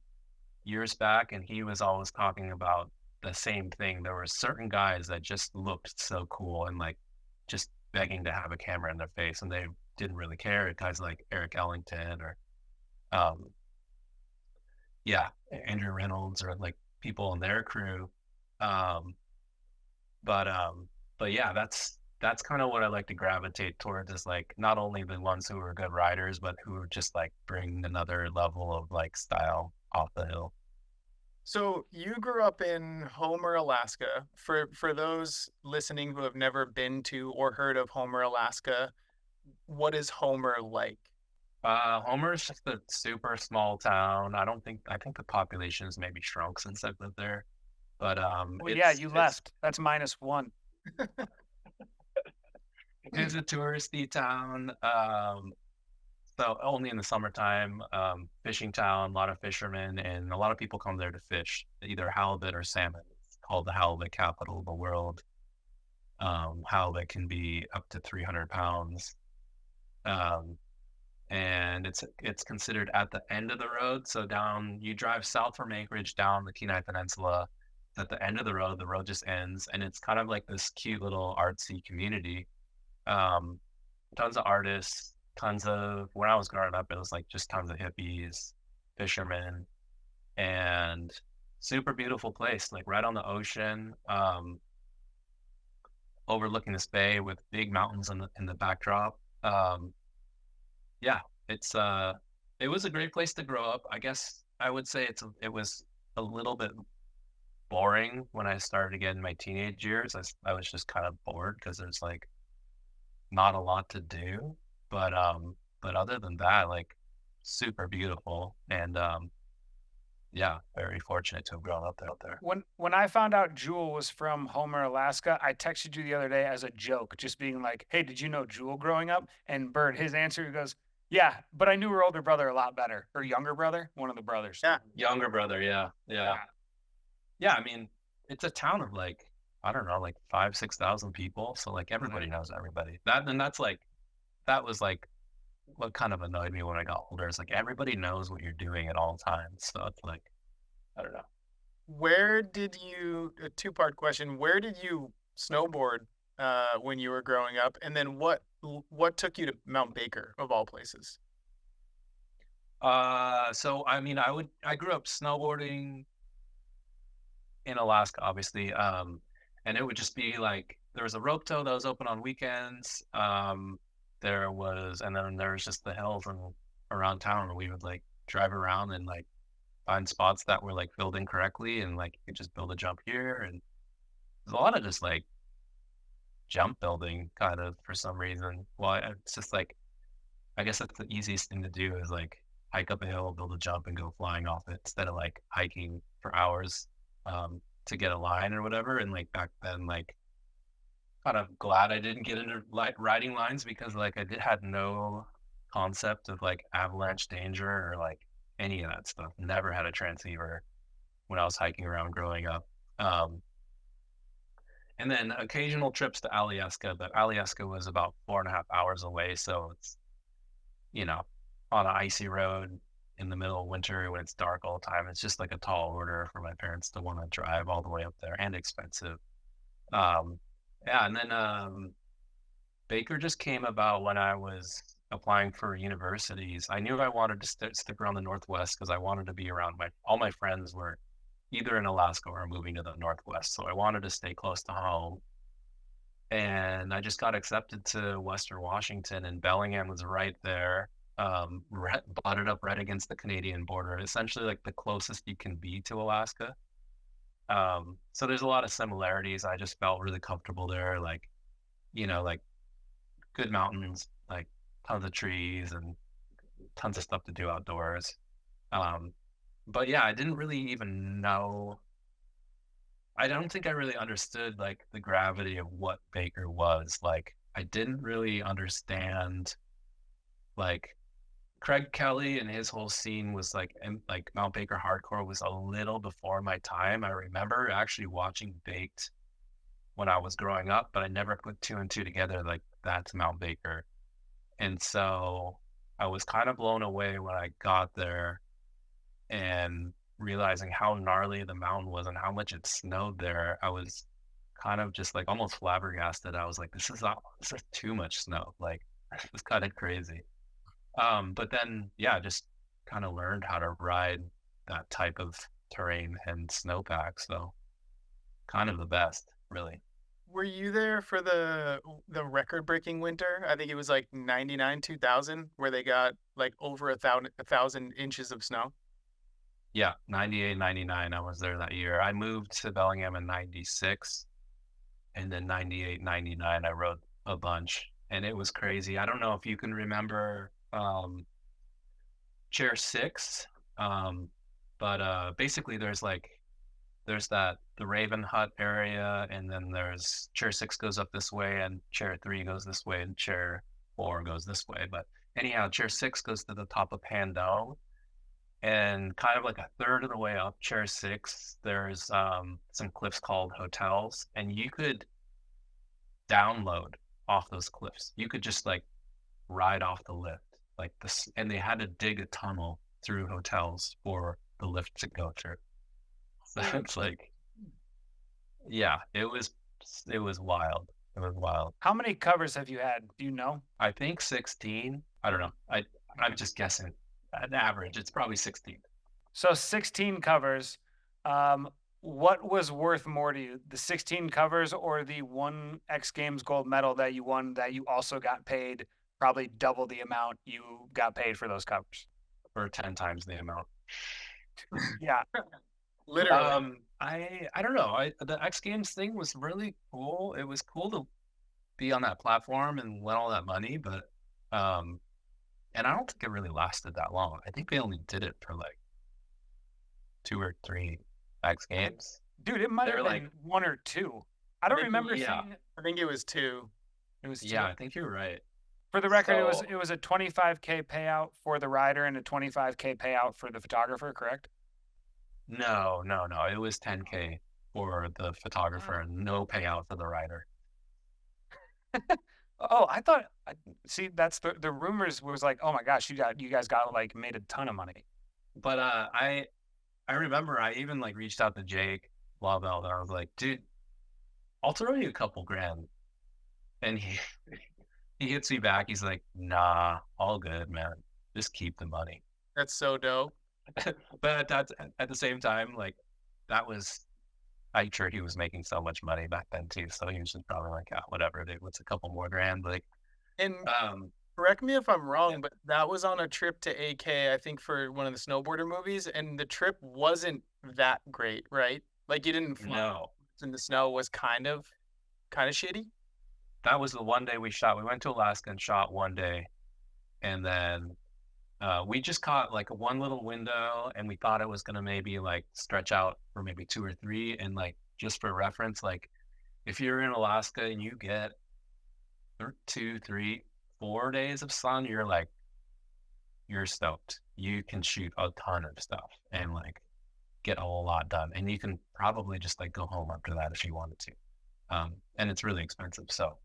years back, and he was always talking about the same thing. There were certain guys that just looked so cool and like just begging to have a camera in their face, and they didn't really care. Guys like Eric Ellington or um, yeah, Andrew Reynolds or like people in their crew. Um, but um, but yeah, that's kind of what I like to gravitate towards, is like not only the ones who are good riders, but who just like bring another level of like style off the hill. So you grew up in Homer, Alaska. For those listening who have never been to or heard of Homer, Alaska, what is Homer like? Homer's just a super small town. I think the population has maybe shrunk since I've lived there. But Well, yeah, you left. That's -1. it's a touristy town. So only in the summertime, fishing town, a lot of fishermen, and a lot of people come there to fish, either halibut or salmon. It's called the halibut capital of the world. Halibut can be up to 300 pounds. Um, and it's considered at the end of the road. So down, you drive south from Anchorage down the Kenai Peninsula. At the end of the road just ends, and it's kind of like this cute little artsy community. Um, Tons of artists, tons of, when I was growing up, it was like just tons of hippies, fishermen, and super beautiful place, like right on the ocean, overlooking this bay with big mountains in the backdrop. Yeah, it's it was a great place to grow up. I guess I would say it was a little bit boring when I started to get in my teenage years. I was just kind of bored because there's like not a lot to do. But other than that, like super beautiful, and yeah, very fortunate to have grown up there. When I found out Jewel was from Homer, Alaska, I texted you the other day as a joke, just being like, "Hey, did you know Jewel growing up?" And Bird, his answer, he goes, "Yeah, but I knew her older brother a lot better, or younger brother, one of the brothers." Yeah. Younger brother, yeah. I mean, it's a town of like, I don't know, like 5,000-6,000 people, so like everybody knows everybody. That was like what kind of annoyed me when I got older. Is like everybody knows what you're doing at all times, so it's like, I don't know. Where did you, a two-part question, where did you snowboard when you were growing up? And then what took you to Mount Baker of all places? So I mean, I grew up snowboarding in Alaska, obviously. And it would just be like there was a rope tow that was open on weekends. And then there was just the hills and around town where we would like drive around and like find spots that were like filled in correctly, and like you could just build a jump here. And there's a lot of just like jump building kind of for some reason. Well, it's just like, I guess that's the easiest thing to do, is like hike up a hill, build a jump, and go flying off it instead of like hiking for hours to get a line or whatever. And like back then, like kind of glad I didn't get into riding lines, because like had no concept of like avalanche danger or like any of that stuff. Never had a transceiver when I was hiking around growing up. And then occasional trips to Alyeska, but Alyeska was about 4.5 hours away. So it's, you know, on an icy road in the middle of winter when it's dark all the time. It's just like a tall order for my parents to want to drive all the way up there, and expensive. Yeah, and then Baker just came about when I was applying for universities. I knew I wanted to stick around the Northwest because I wanted to be around all my friends were either in Alaska or moving to the Northwest. So I wanted to stay close to home. And I just got accepted to Western Washington, and Bellingham was right there, butted up right against the Canadian border, essentially like the closest you can be to Alaska. So there's a lot of similarities. I just felt really comfortable there, like, like good mountains, like tons of trees and tons of stuff to do outdoors. But yeah, I didn't really even know. I don't think I really understood like the gravity of what Baker was. Like I didn't really understand like Craig Kelly and his whole scene was like, and like Mount Baker hardcore was a little before my time. I remember actually watching Baked when I was growing up, but I never put two and two together. Like that's Mount Baker. And so I was kind of blown away when I got there and realizing how gnarly the mountain was and how much it snowed there. I was kind of just like almost flabbergasted. I was like, this is too much snow. Like it's kind of crazy. But then yeah, just kind of learned how to ride that type of terrain and snowpack. So kind of the best, really. Were you there for the record-breaking winter? I think it was like 99, 2000, where they got like over a thousand inches of snow. Yeah, 98, 99. I was there that year. I moved to Bellingham in 96, and then 98, 99, I rode a bunch, and it was crazy. I don't know if you can remember Chair 6, but basically there's that the Raven Hut area, and then there's Chair 6 goes up this way, and Chair 3 goes this way, and Chair 4 goes this way. But anyhow, Chair 6 goes to the top of Pandome, and kind of like a third of the way up Chair 6, there's some cliffs called hotels, and you could download off those cliffs. You could just like ride off the lift like this, and they had to dig a tunnel through hotels for the lift to go through. So it's like, yeah, it was wild. It was wild. How many covers have you had? Do you know? I think 16. I don't know. I'm just guessing. An average, it's probably 16. So 16 covers. What was worth more to you, the 16 covers or the one X Games gold medal that you won that you also got paid probably double the amount you got paid for those covers? Or 10 times the amount. Yeah. Literally. I don't know. The X Games thing was really cool. It was cool to be on that platform and win all that money, but and I don't think it really lasted that long. I think they only did it for like 2 or 3 X Games. Dude, it might They're have been like- 1 or 2. I don't remember yeah. seeing it. I think it was 2. It was 2. Yeah, I think you're right. For the record, So- it was a 25K payout for the rider and a 25K payout for the photographer, correct? No. It was 10K for the photographer and no payout for the rider. Oh, I thought. See, that's the rumors was like, oh my gosh, you guys got like made a ton of money. But I remember I even like reached out to Jake Blauvelt and I was like, dude, I'll throw you a couple grand. And he hits me back. He's like, nah, all good, man. Just keep the money. That's so dope. But at the same time, like I'm sure he was making so much money back then too. So he was just probably like, ah, whatever, dude, what's a couple more grand? Like, And correct me if I'm wrong, but that was on a trip to AK, I think, for one of the Snowboarder movies, and the trip wasn't that great, right? Like you didn't fly no, in the snow, was kind of shitty. that was the one day we shot. We went to Alaska and shot one day, and then we just caught like one little window, and we thought it was gonna maybe like stretch out for maybe 2 or 3. And like just for reference, like if you're in Alaska and you get 2, 3, 4 days of sun, you're stoked. You can shoot a ton of stuff and like get a lot done, and you can probably just like go home after that if you wanted to. And it's really expensive. So,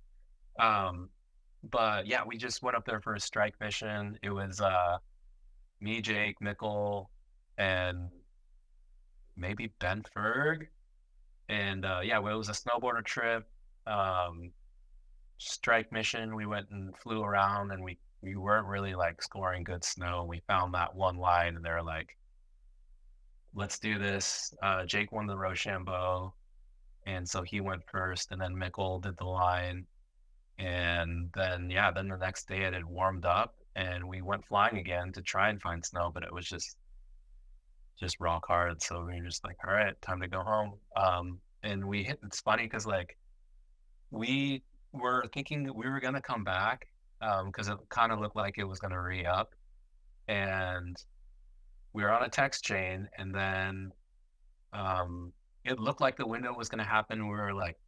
but yeah, we just went up there for a strike mission. It was me, Jake, Mickle, and maybe Ben Ferg. And yeah, well, it was a snowboarder trip. Strike mission. We went and flew around, and we weren't really like scoring good snow. We found that one line, and they're like, let's do this. Jake won the Rochambeau, and so he went first, and then Mickle did the line. And then then the next day it had warmed up, and we went flying again to try and find snow, but it was just rock hard. So we were just like, all right, time to go home. And it's funny because like we were thinking that we were gonna come back because it kind of looked like it was gonna re-up, and we were on a text chain, and then it looked like the window was going to happen. We were like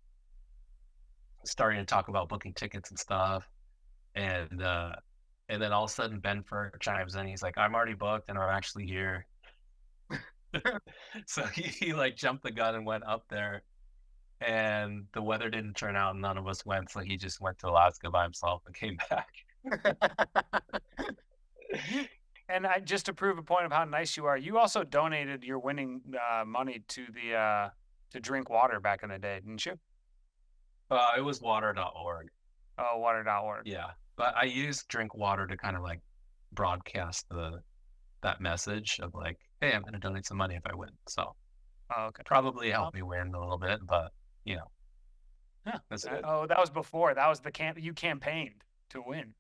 starting to talk about booking tickets and stuff, and then all of a sudden Ben Ferg chimes in. He's like, "I'm already booked, and I'm actually here." So he like jumped the gun and went up there, and the weather didn't turn out, and none of us went. So he just went to Alaska by himself and came back. And just to prove a point of how nice you are, you also donated your winning money to the to drink water back in the day, didn't you? It was water.org. Oh, water.org. Yeah, but I used drink water to kind of like broadcast that message of like, hey, I'm going to donate some money if I win. So okay, probably helped me win a little bit, but yeah, that's good. Oh, that was before. That was you campaigned to win.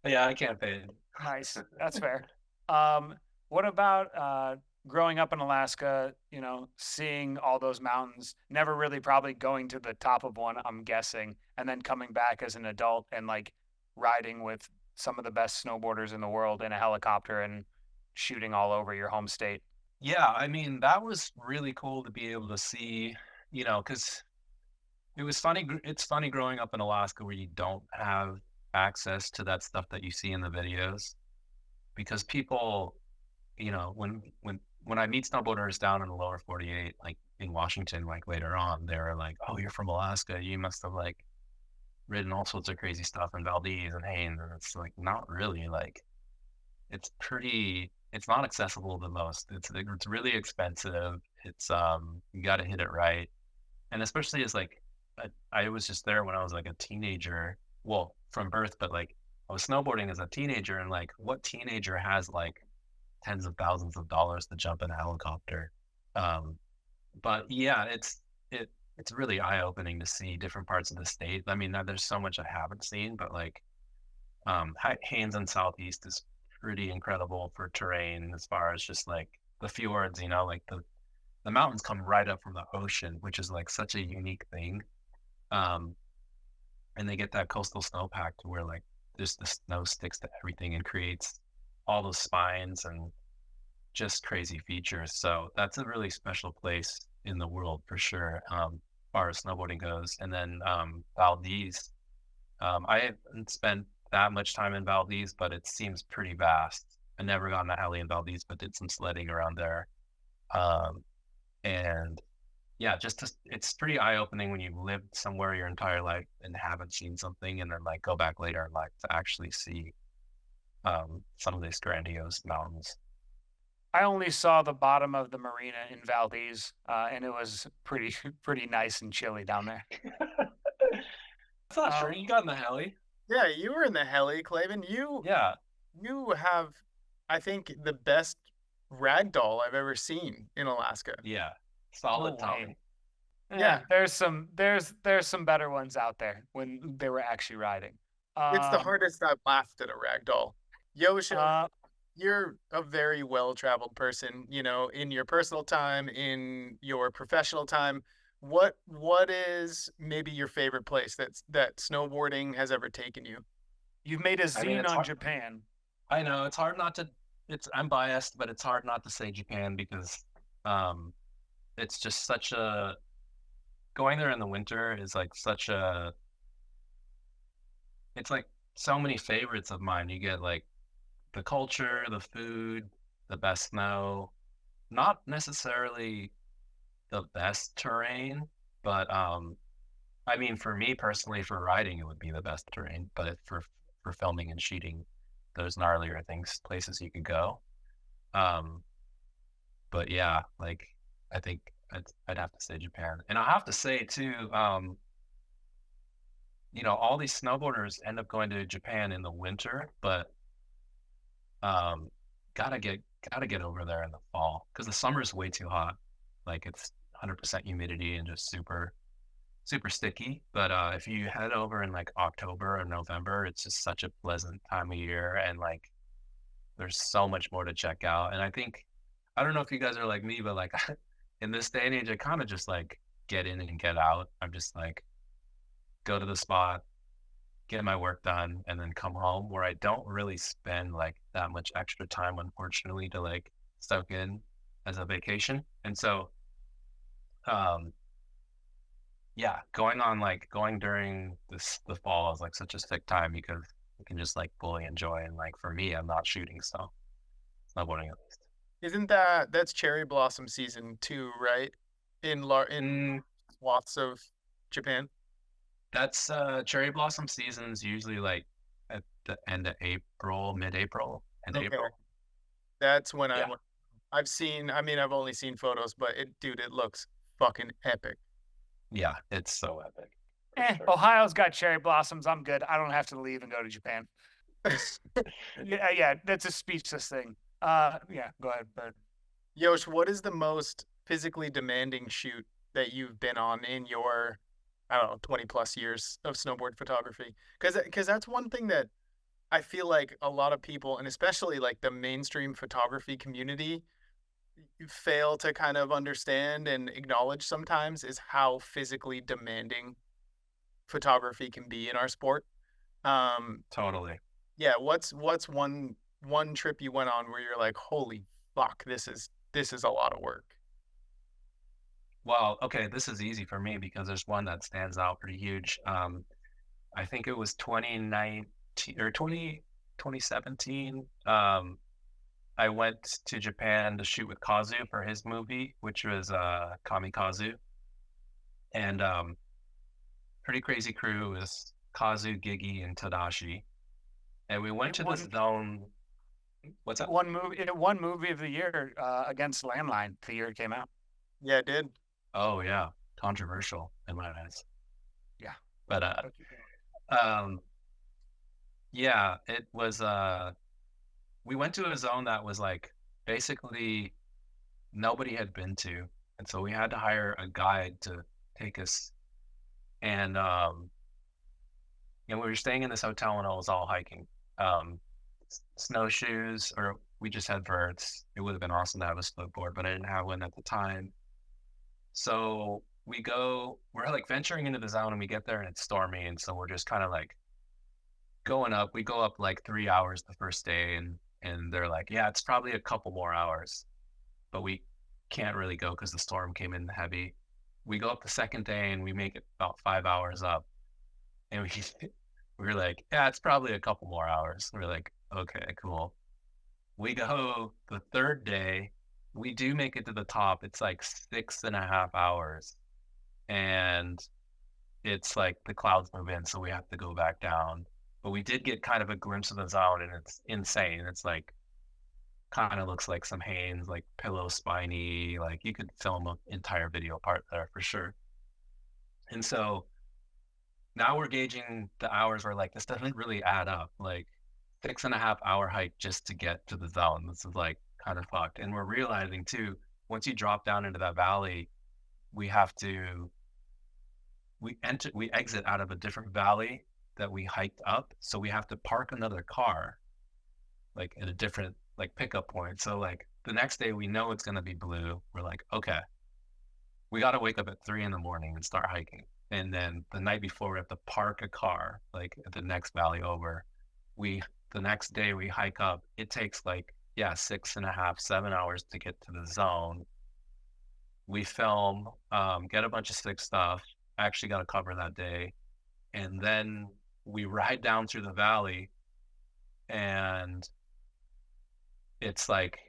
Yeah, I campaigned. Nice, that's fair. What about growing up in Alaska? You know, seeing all those mountains, never really probably going to the top of one, I'm guessing, and then coming back as an adult and like riding with some of the best snowboarders in the world in a helicopter and shooting all over your home state. Yeah, I mean, that was really cool to be able to see, because it was funny. It's funny growing up in Alaska where you don't have access to that stuff that you see in the videos, because people, when I meet snowboarders down in the lower 48, like in Washington, like later on, they're like, "Oh, you're from Alaska. You must have like ridden all sorts of crazy stuff in Valdez and Haines," and it's like not really. Like it's not accessible the most. It's really expensive. It's you got to hit it right, and especially as like I was just there when I was like a teenager, well, from birth, but like I was snowboarding as a teenager, and like what teenager has like tens of thousands of dollars to jump in a helicopter? But yeah, it's really eye-opening to see different parts of the state. I mean, there's so much I haven't seen, but like Haines and Southeast is pretty incredible for terrain as far as just like the fjords, like the mountains come right up from the ocean, which is like such a unique thing. And they get that coastal snowpack to where like just the snow sticks to everything and creates all those spines and just crazy features. So that's a really special place in the world for sure, as far as snowboarding goes. And then Valdez, I haven't spent that much time in Valdez, but it seems pretty vast. I never got in a heli in Valdez, but did some sledding around there. And yeah, it's pretty eye-opening when you've lived somewhere your entire life and haven't seen something, and then like go back later in life to actually see some of these grandiose mountains. I only saw the bottom of the marina in Valdez, and it was pretty nice and chilly down there. That's not true. You got in the heli. Yeah, you were in the heli, Clavin. You have, I think, the best ragdoll I've ever seen in Alaska. Yeah, solid Tommy. Yeah, there's some better ones out there when they were actually riding. It's the hardest I've laughed at a ragdoll. Yosh, you're a very well-traveled person, in your personal time, in your professional time. What is maybe your favorite place that snowboarding has ever taken you? You've made a zine on Japan. I know it's hard not to. I'm biased, but it's hard not to say Japan because it's just such a. Going there in the winter is like such a. It's like so many favorites of mine. You get like the culture, the food, the best snow, not necessarily the best terrain, but I mean, for me personally, for riding, it would be the best terrain, but for filming and shooting those gnarlier places you could go. But yeah, like I think I'd have to say Japan, and I have to say too, all these snowboarders end up going to Japan in the winter, but gotta get over there in the fall because the summer is way too hot. Like it's 100% humidity and just super sticky. But if you head over in like October or November, it's just such a pleasant time of year, and like there's so much more to check out. And I don't know if you guys are like me, but like in this day and age, I kind of just like get in and get out. I'm just like go to the spot, get my work done, and then come home, where I don't really spend like that much extra time, unfortunately, to like soak in as a vacation. And so, um, yeah, going during the fall is like such a sick time because you can just like fully enjoy. And like for me, I'm not shooting, so snowboarding at least. Isn't that's cherry blossom season too, right? In Mm, swaths of Japan. that's cherry blossom season's usually like at the end of April, mid-April, and Okay. April. That's when I Yeah, went. I mean, I've only seen photos, but dude, it looks fucking epic. yeah, it's so epic. for sure. Ohio's got cherry blossoms. I'm good. I don't have to leave and go to Japan. Yeah, that's a speechless thing. Yeah, go ahead, Bird. Yosh, what is the most physically demanding shoot that you've been on in your, I don't know, 20 plus years of snowboard photography? Because that's one thing that I feel like a lot of people, and especially like the mainstream photography community, fail to kind of understand and acknowledge sometimes is how physically demanding photography can be in our sport. Um, Totally. yeah, what's one trip you went on where you're like, holy fuck, this is a lot of work. Well, okay, this is easy for me because there's one that stands out pretty huge. I think it was 2019 or 2017. I went to Japan to shoot with Kazu for his movie, which was Kamikaze. And pretty crazy crew was Kazu, Gigi, and Tadashi. And we went It to this won zone. What's that? it won movie of the year against Landline the year it came out. Yeah, it did. Oh yeah, controversial in my eyes. Yeah. But um, yeah, it was we went to a zone that was like basically nobody had been to, and so we had to hire a guide to take us. And we were staying in this hotel, and it was all hiking. Snowshoes, or we just had verts. It would have been awesome to have a snowboard, but I didn't have one at the time. So we're like venturing into the zone, and we get there, and it's stormy, and so we're just kind of like going up. We go up like 3 hours the first day, and they're like, yeah, it's probably a couple more hours, but we can't really go because the storm came in heavy. We go up the second day, and we make it about 5 hours up, and we were like, yeah, it's probably a couple more hours. We're like, okay, cool. We go the third day. We do make it to the top. It's like 6.5 hours, and it's like the clouds move in, so we have to go back down. But we did get kind of a glimpse of the zone, and it's insane. It's like kind of looks like some Hanes, like pillow spiny. Like you could film an entire video part there for sure. And so now we're gauging the hours. We're like, this doesn't really add up. Like 6.5 hour hike just to get to the zone. This is like kind of fucked. And we're realizing too, once you drop down into that valley, we have to we exit out of a different valley that we hiked up. So we have to park another car like at a different like pickup point. So like the next day we know it's gonna be blue. We're like, okay, we gotta wake up at 3 in the morning and start hiking. And then the night before we have to park a car like at the next valley over. We the next day we hike up. It takes like, yeah, 6.5, 7 hours to get to the zone. We film, get a bunch of sick stuff. I actually got a cover that day. And then we ride down through the valley, and it's like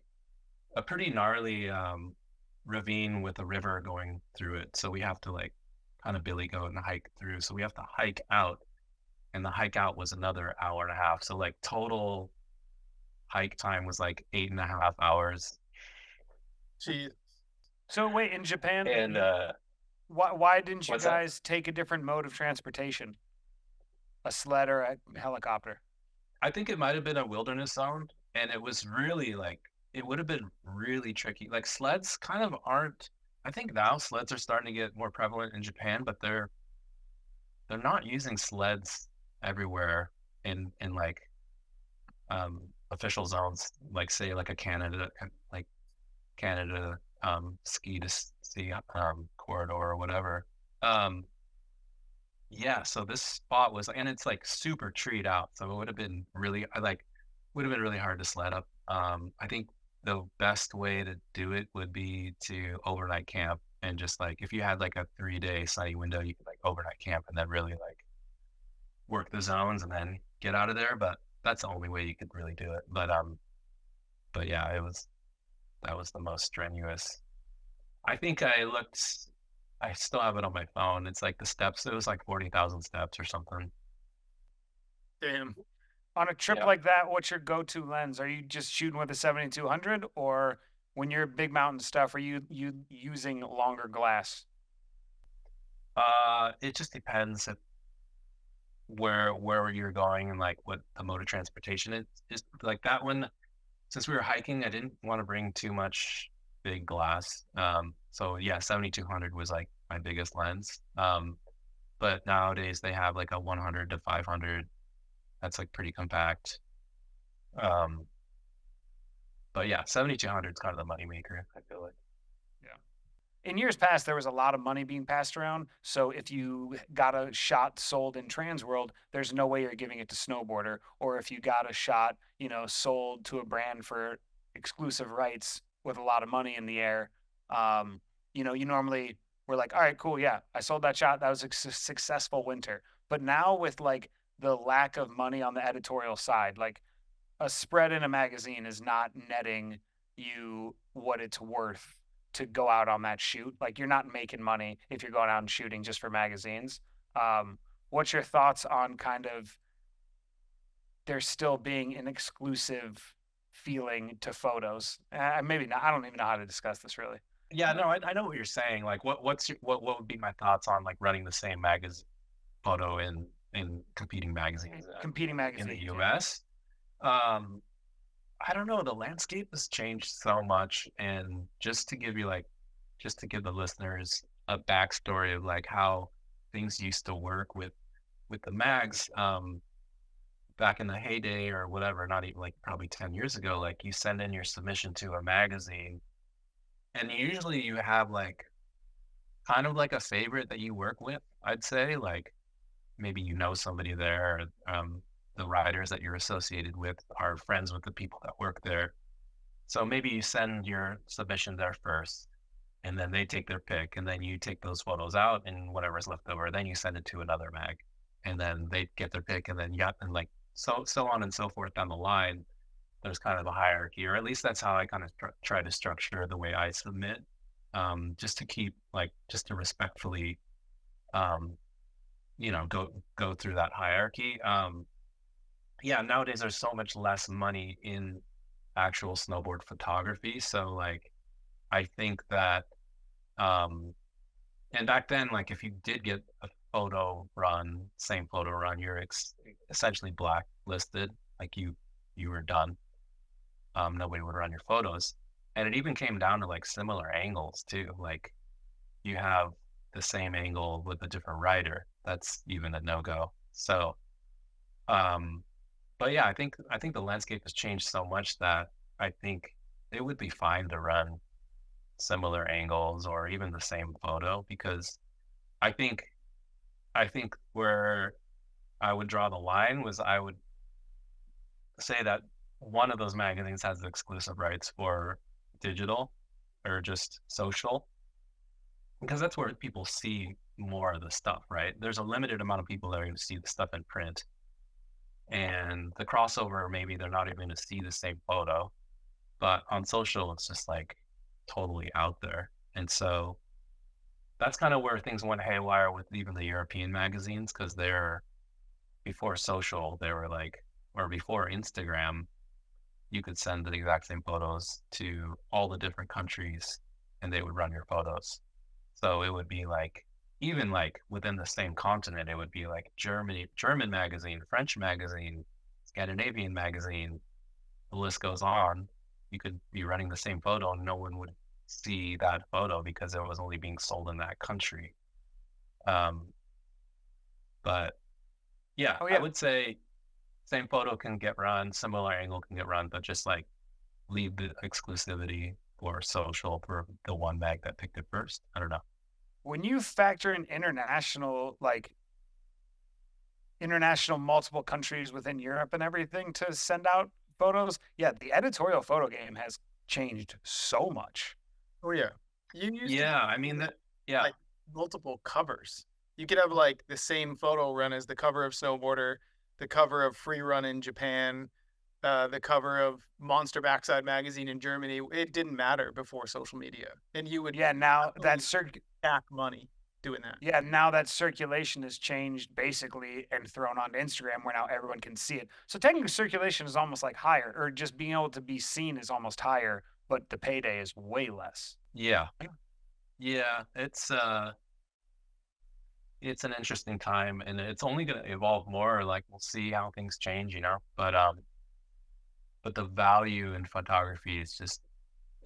a pretty gnarly ravine with a river going through it. So we have to like kind of billy goat and hike through. So we have to hike out, and the hike out was another hour and a half. So like total hike time was like 8.5 hours. Gee, So wait, in Japan, And why didn't you what's that? guys take a different mode of transportation? A sled or a helicopter? I think it might have been a wilderness zone, and it was really like it would have been really tricky. Like sleds kind of aren't. I think now sleds are starting to get more prevalent in Japan, but they're not using sleds everywhere in like official zones, like say like a Canada ski to sea corridor or whatever. Yeah, so this spot was, and it's like super treed out, so it would have been really, would have been really hard to sled up. I think the best way to do it would be to overnight camp and just like if you had like a 3-day sunny window, you could like overnight camp and then really like work the zones and then get out of there. But that's the only way you could really do it. But yeah, that was the most strenuous. I think I still have it on my phone. It's like the steps. It was like 40,000 steps or something. Damn. On a trip Yeah. like that, what's your go-to lens? Are you just shooting with a 7200, or when you're big mountain stuff, are you using longer glass? It just depends where you're going and like what the mode of transportation is like that one. Since we were hiking, I didn't want to bring too much big glass. So yeah, 7200 was like my biggest lens. But nowadays they have like a 100 to 500 that's like pretty compact. Um, but yeah, 7200 is kind of the moneymaker, I feel like. In years past, there was a lot of money being passed around. So if you got a shot sold in Trans World, there's no way you're giving it to Snowboarder. Or if you got a shot, sold to a brand for exclusive rights with a lot of money in the air, you normally were like, all right, cool, yeah, I sold that shot. That was a successful winter. But now with like the lack of money on the editorial side, like a spread in a magazine is not netting you what it's worth to go out on that shoot. Like you're not making money if you're going out and shooting just for magazines. What's your thoughts on kind of there still being an exclusive feeling to photos? Maybe not. I don't even know how to discuss this really. Yeah, no, I know what you're saying. Like, what would be my thoughts on like running the same magazine photo in competing magazines Competing magazines in the U.S. I don't know. The landscape has changed so much, and just to give the listeners a backstory of like how things used to work with the mags, back in the heyday or whatever, not even like probably 10 years ago, like you send in your submission to a magazine, and usually you have like kind of like a favorite that you work with. I'd say like maybe somebody there. The writers that you're associated with are friends with the people that work there. So maybe you send your submission there first, and then they take their pick, and then you take those photos out and whatever's left over, then you send it to another mag, and then they get their pick, and then and like so on and so forth down the line. There's kind of a hierarchy, or at least that's how I kind of try to structure the way I submit, just to keep just to respectfully, go through that hierarchy. Yeah, nowadays there's so much less money in actual snowboard photography. So like, I think that, and back then, like if you did get a same photo run, you're essentially blacklisted. Like you were done. Nobody would run your photos. And it even came down to like similar angles too. Like you have the same angle with a different writer. That's even a no-go. So, but yeah, I think the landscape has changed so much that I think it would be fine to run similar angles or even the same photo, because I think where I would draw the line was I would say that one of those magazines has the exclusive rights for digital or just social, because that's where people see more of the stuff, right? There's a limited amount of people that are going to see the stuff in print. And the crossover, maybe they're not even going to see the same photo, but on social, it's just like totally out there. And so that's kind of where things went haywire with even the European magazines, because before social, they were like, or before Instagram, you could send the exact same photos to all the different countries and they would run your photos. So it would be like, even like within the same continent, it would be like German magazine, French magazine, Scandinavian magazine, the list goes on. You could be running the same photo and no one would see that photo because it was only being sold in that country. But yeah, I would say same photo can get run, similar angle can get run, but just like leave the exclusivity for social for the one mag that picked it first. I don't know. When you factor in international multiple countries within Europe and everything to send out photos, yeah, the editorial photo game has changed so much. Oh yeah. You used to Yeah, I mean that. Yeah, like multiple covers. You could have like the same photo run as the cover of Snowboarder, the cover of Free Run in Japan, the cover of Monster Backside magazine in Germany. It didn't matter before social media, and you would Yeah, now that stack money doing that. yeah, now that circulation has changed basically and thrown onto Instagram where now everyone can see it. So technically circulation is almost like higher, or just being able to be seen is almost higher, but the payday is way less. yeah, yeah. It's an interesting time, and it's only going to evolve more. Like we'll see how things change, but the value in photography is just,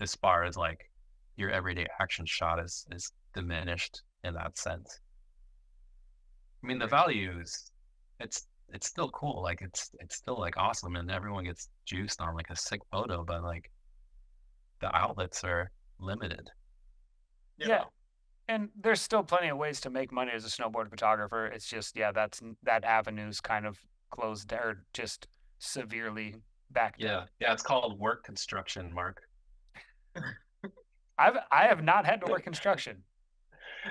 as far as like your everyday action shot, is diminished in that sense. I mean, the value is, it's still cool. Like it's still like awesome, and everyone gets juiced on like a sick photo, but like the outlets are limited. Yeah. And there's still plenty of ways to make money as a snowboard photographer. It's just, yeah, that avenue's kind of closed or just severely backed up. Yeah, it's called work construction, Mark. I have not had to work construction.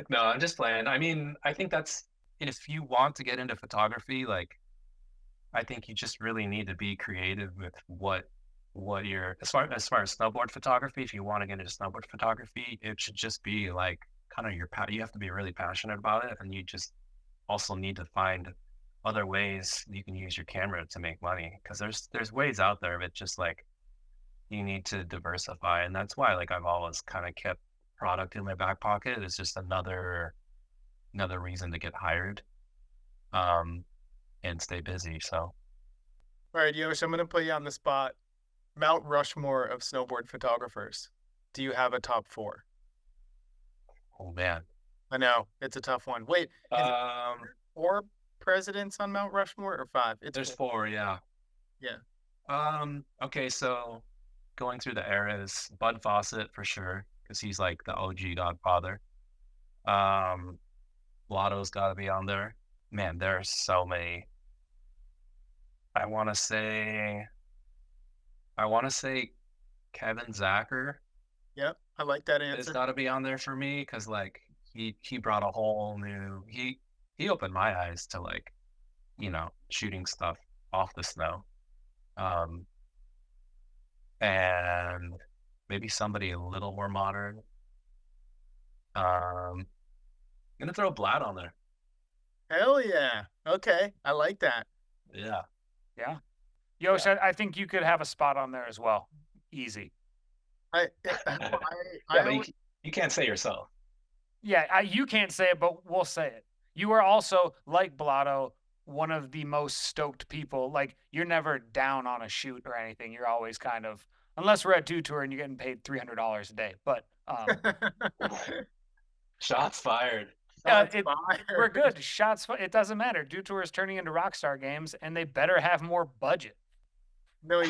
No, I'm just playing. I mean, I think that's, if you want to get into photography, like I think you just really need to be creative with what you're, as far as snowboard photography. If you want to get into snowboard photography, it should just be like kind of you have to be really passionate about it, and you just also need to find other ways you can use your camera to make money, because there's ways out there, but just like you need to diversify. And that's why like I've always kind of kept product in my back pocket. It's just another reason to get hired and stay busy. So All right, Yosh, I'm going to put you on the spot. Mount Rushmore of snowboard photographers. Do you have a top 4? oh man. I know it's a tough one. Wait, is it 4 presidents on Mount Rushmore or 5? There's 4, yeah. Yeah. Okay, so going through the eras, Bud Fawcett for sure, because he's like the OG Godfather. Lotto's got to be on there. Man, there are so many. I want to say Kevin Zacher Yep. I like that has answer. got to be on there for me, because like he brought a whole new, he opened my eyes to like, shooting stuff off the snow. And maybe somebody a little more modern. I'm gonna throw Blatt on there. Hell yeah. Okay. I like that. Yeah. Yeah. Yosh, I think you could have a spot on there as well. Easy. I Yeah, but always- you can't say yourself. Yeah, you can't say it, but we'll say it. You are also, like Blotto, one of the most stoked people. Like, you're never down on a shoot or anything. You're always kind of, unless we're at Dew Tour and you're getting paid $300 a day. But Shots fired. Shots we're fired. good. It doesn't matter. Dew Tour is turning into Rockstar Games, and they better have more budget. No,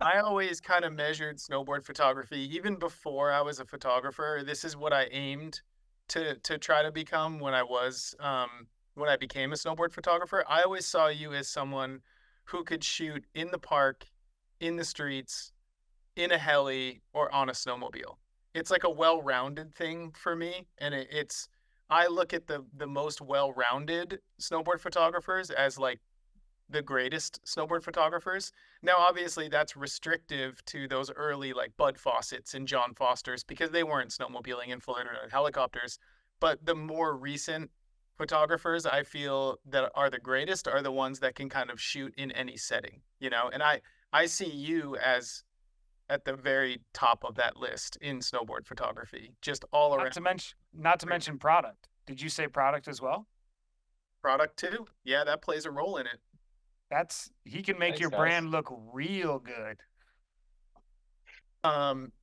I always kind of measured snowboard photography even before I was a photographer. This is what I aimed to try to become when I became a snowboard photographer. I always saw you as someone who could shoot in the park, in the streets, in a heli, or on a snowmobile. It's like a well-rounded thing for me, and I look at the most well-rounded snowboard photographers as like the greatest snowboard photographers. Now, obviously, that's restrictive to those early like Bud Fawcett's and John Fosters, because they weren't snowmobiling and floating around in helicopters. But the more recent photographers I feel that are the greatest are the ones that can kind of shoot in any setting, And I see you as at the very top of that list in snowboard photography, just all around. Not to mention product. Did you say product as well? Product too. Yeah, that plays a role in it. He can make Thanks, your guys. brand look real good.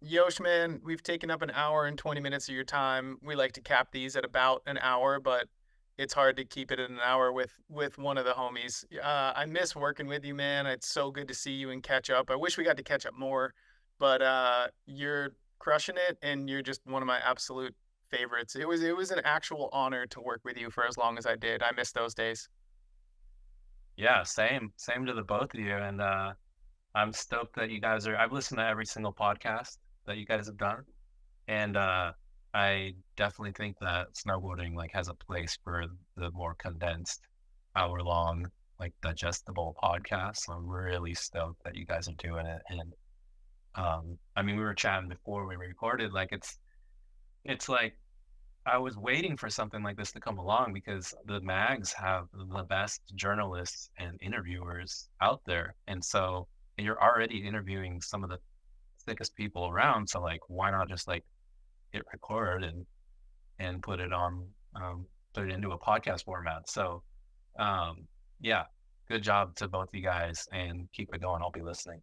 Yosh, man, we've taken up an hour and 20 minutes of your time. We like to cap these at about an hour, but it's hard to keep it at an hour with one of the homies. I miss working with you, man. It's so good to see you and catch up. I wish we got to catch up more, but you're crushing it, and you're just one of my absolute favorites. It was an actual honor to work with you for as long as I did. I miss those days. Yeah, same to the both of you. And I'm stoked that you guys are. I've listened to every single podcast that you guys have done, and I definitely think that snowboarding like has a place for the more condensed, hour-long, like digestible podcast. So I'm really stoked that you guys are doing it. And I mean, we were chatting before we recorded. Like it's like I was waiting for something like this to come along because the mags have the best journalists and interviewers out there. And so you're already interviewing some of the thickest people around. So like, why not just like hit record and put it on, put it into a podcast format. So, yeah, good job to both you guys and keep it going. I'll be listening.